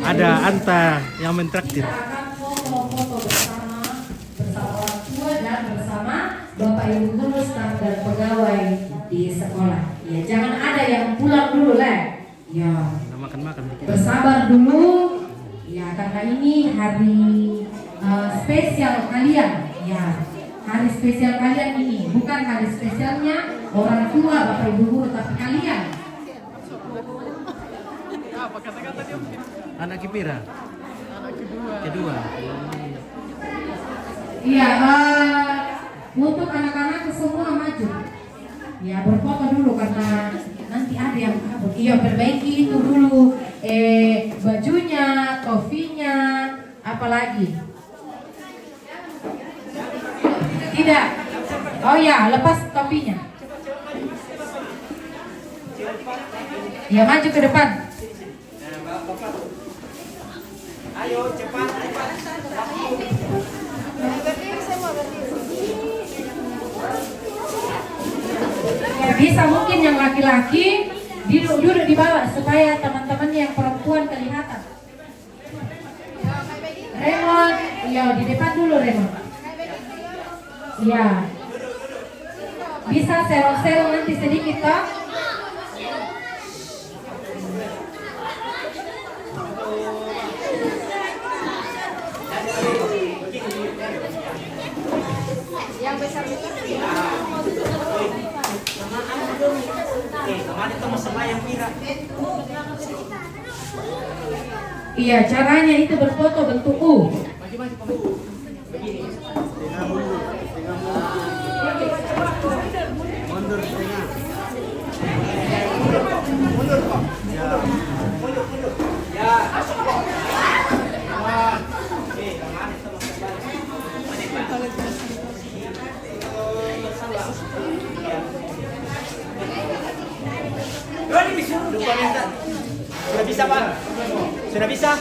Ada Anta yang mentraktir. foto-foto bersama Bapak Ibu guru, staf dan pegawai di sekolah. Ya, jangan ada yang pulang dulu lah. Ya, Makan-makan dikit. bersabar dulu. Ya, karena ini hari spesial kalian. Ya, hari spesial kalian ini bukan hari spesialnya orang tua Bapak Ibu guru, tapi kalian. Anak kipira? Kedua. Iya, untuk anak-anak semua maju. Ya, berfoto dulu karena nanti ada yang kabur. Iya, perbaiki itu dulu. Bajunya, topinya, apalagi. Tidak. Oh ya, lepas topinya. Ya, maju ke depan. Ayo cepat. Ya, bisa mungkin yang laki-laki duduk di bawah supaya teman-temannya yang perempuan kelihatan. Raymond, ya di depan dulu Raymond. Ya, bisa serong-serong nanti sedikit toh. Yang besar itu. Iya, caranya itu berfoto bentuk U. Mundur setengah. Sudah bisa Pak? Sudah bisa?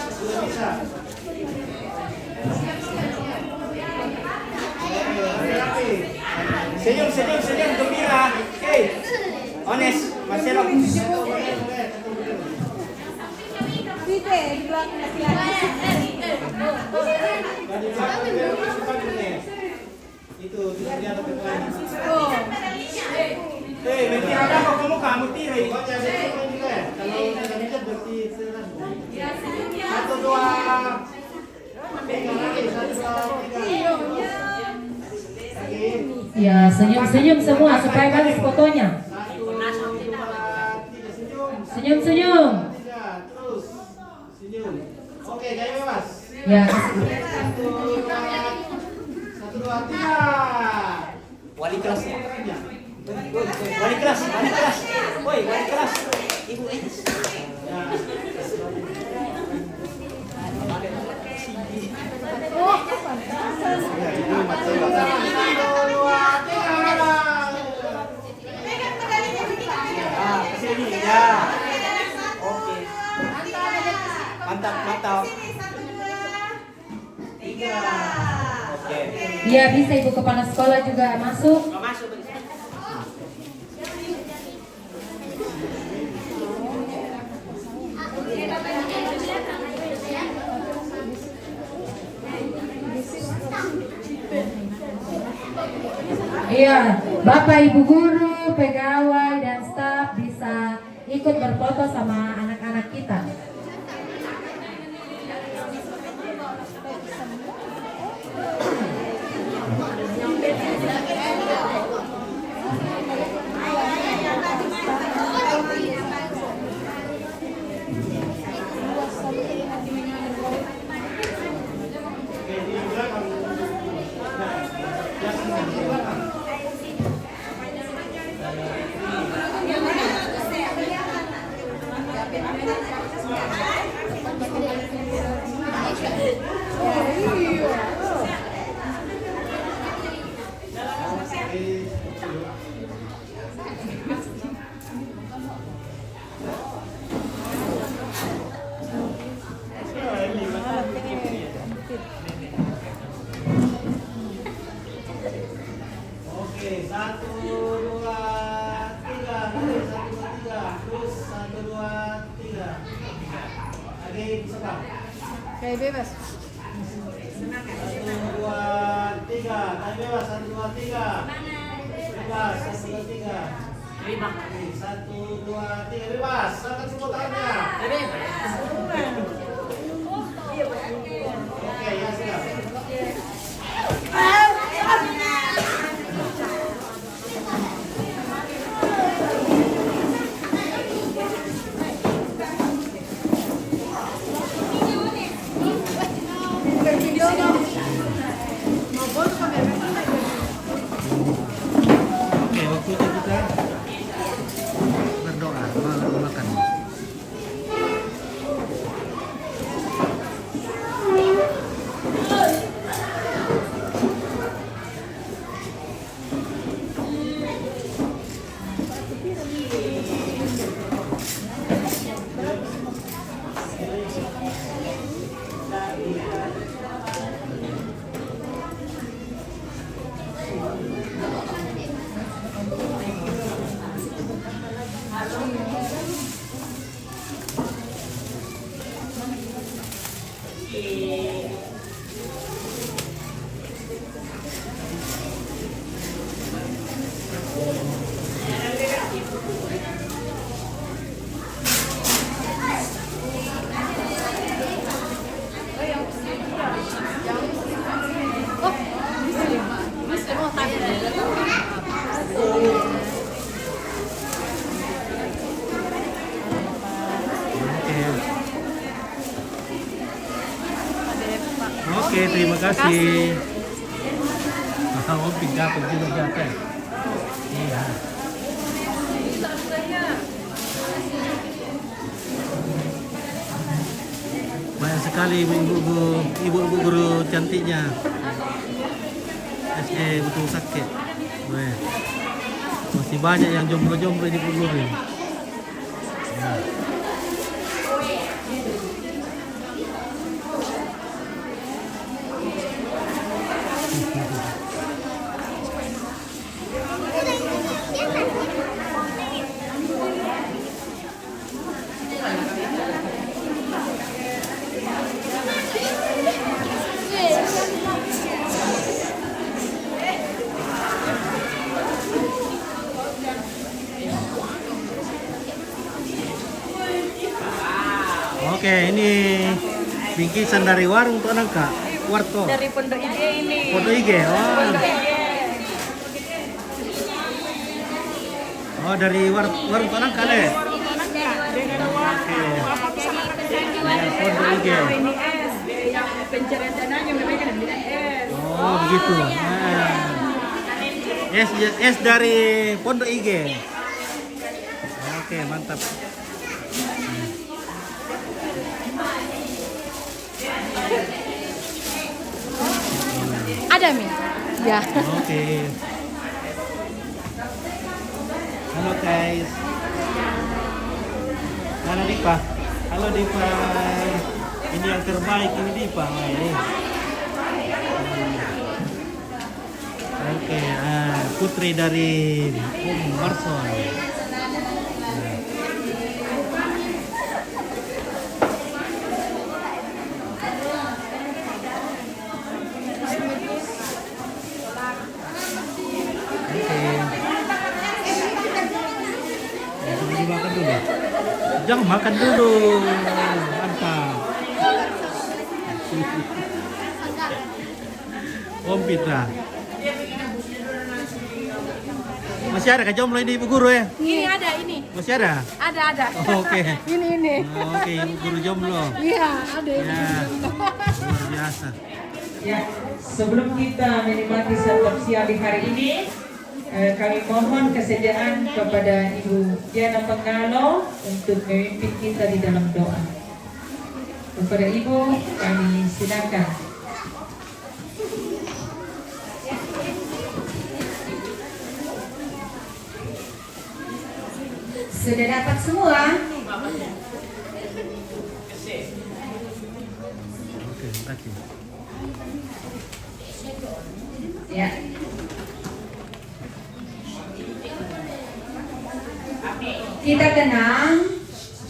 Senyum gembira. Hey, honest, Marcelo. Itu dia dapat lain. Nanti ada apa kamu tirai? Kalau itu berarti serang. 1, 2, 3. Ya, senyum-senyum semua supaya bagus fotonya. Senyum-senyum. Terus senyum. Oke, gaya bebas. Ya. 1, 2, 3. Wali kelas. Wali kelas. Woi, wali kelas. Ibu ini. Mantap. 3. Oke. Ya, bisa Ibu Kepala Sekolah juga masuk. Iya, Bapak Ibu guru, pegawai dan staf bisa ikut berfoto sama anak-anak kita. Oke, 1, 2, 3. Terus 1, 2, 3. Oke, bisa Pak? Kayak bebas. 1, 2, 3. Tarik bebas. 1, 2, 3. bebas. 1, 2, 3. Terima kasih. 1, 2, 3. Bebas. Angkat semua tangannya. Oke, ya siap. Oke, waktunya kita berdoa, makan. Oke, terima kasih. Oh, pindah juga jatuh. Iya. Banyak sekali ibu-ibu guru cantiknya. SE betul sakit. Weh. Masih banyak yang jomblo-jomblo di guru. Ya. Oke, ini bingkisan dari warung tuh Kak. Warto. Dari Pondok IG ini. Pondok IG. Oh, dari warung tuh Kak Le. Oke. Pondok IG. Ini es. Yang pencarian dananya mereka bilang es. Oh, begitu. Es dari Pondok IG. Oke, mantap. Ada Mi? Ya. Oke. Halo guys. Halo Dipa. Halo Dipa. Ini yang terbaik ini Dipa. Oke, putri dari Marson. Makan dulu. Jangan makan dulu. Mantap. Om Pitra. Masih ada jomblo ini Ibu Guru ya? Ini ada ini. Masih ada? Ada. Oh, oke. Ini. Oke, Ibu Guru jomblo. Iya, ada ini. Ya. Luar biasa. Ya, sebelum kita menikmati santap siang di hari ini, kami mohon kesediaan kepada Ibu Diana Pengalo untuk memimpin kita di dalam doa. Kepada Ibu, kami silakan. Sudah dapat semua? Oke, terima kasih. Ya. Kita tenang,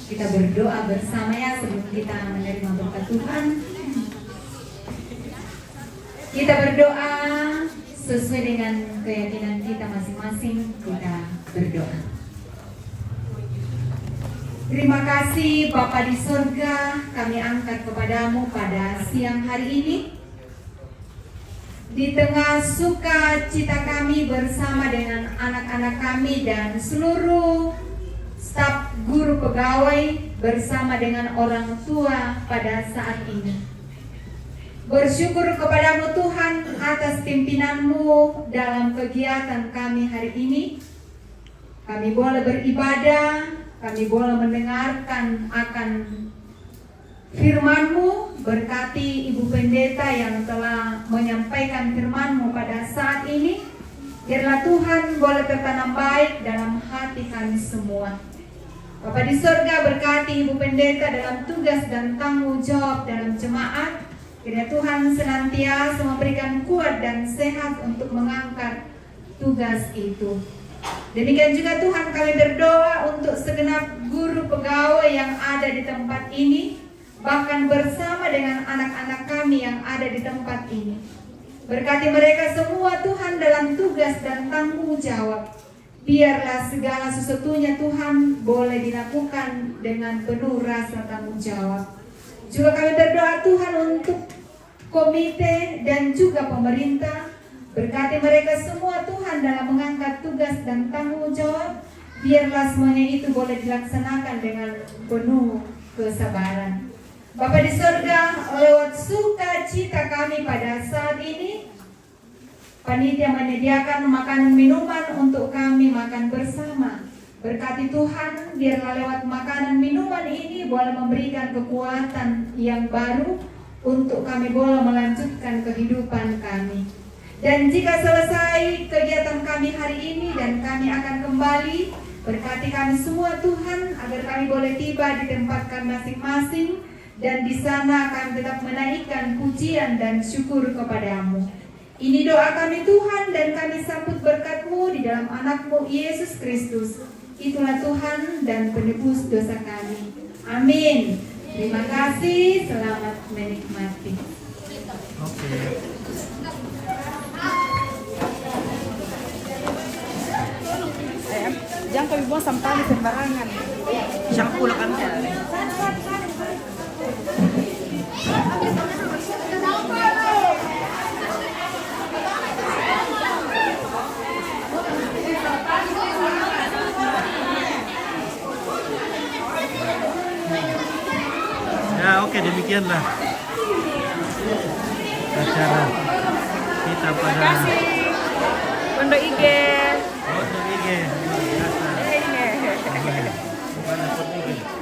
kita berdoa bersama ya sebelum kita menerima berkat Tuhan. Kita berdoa Sesuai dengan keyakinan kita masing-masing, kita berdoa. Terima kasih Bapa di surga, kami angkat kepadamu pada siang hari ini. Di tengah sukacita kami bersama dengan anak-anak kami dan seluruh staf guru pegawai bersama dengan orang tua pada saat ini. Bersyukur kepadamu Tuhan atas pimpinanmu dalam kegiatan kami hari ini. Kami boleh beribadah, kami boleh mendengarkan akan firman-Mu. Berkati Ibu Pendeta yang telah menyampaikan firman-Mu pada saat ini. Biarlah Tuhan boleh tertanam baik dalam hati kami semua. Bapa di surga, berkati Ibu Pendeta dalam tugas dan tanggung jawab dalam jemaat. Kiranya Tuhan senantiasa memberikan kuat dan sehat untuk mengangkat tugas itu. Demikian juga Tuhan, kami berdoa untuk segenap guru pegawai yang ada di tempat ini, bahkan bersama dengan anak-anak kami yang ada di tempat ini. Berkati mereka semua Tuhan dalam tugas dan tanggung jawab. Biarlah segala sesuatunya Tuhan boleh dilakukan dengan penuh rasa tanggung jawab. Juga kami berdoa Tuhan untuk komite dan juga pemerintah. Berkati mereka semua Tuhan dalam mengangkat tugas dan tanggung jawab. Biarlah semuanya itu boleh dilaksanakan dengan penuh kesabaran. Bapa di surga, lewat sukacita kami pada saat ini, panitia menyediakan makanan minuman untuk kami makan bersama. Berkati Tuhan, biarlah lewat makanan minuman ini boleh memberikan kekuatan yang baru untuk kami boleh melanjutkan kehidupan kami. Dan jika selesai kegiatan kami hari ini dan kami akan kembali, berkati kami semua Tuhan agar kami boleh tiba di tempat kami masing-masing, dan di sana kami tetap menaikkan pujian dan syukur kepadamu. Ini doa kami Tuhan, dan kami sambut berkat-Mu di dalam anak-Mu Yesus Kristus. Itulah Tuhan dan penebus dosa kami. Amin. Terima kasih, selamat menikmati. Jangan kami buang sampah di sembarangan. Siapa pula kan? Ya, oke, demikianlah acara kita pada Pondok IG. Pondok IG. Luar biasa. Ini. Pondok IG.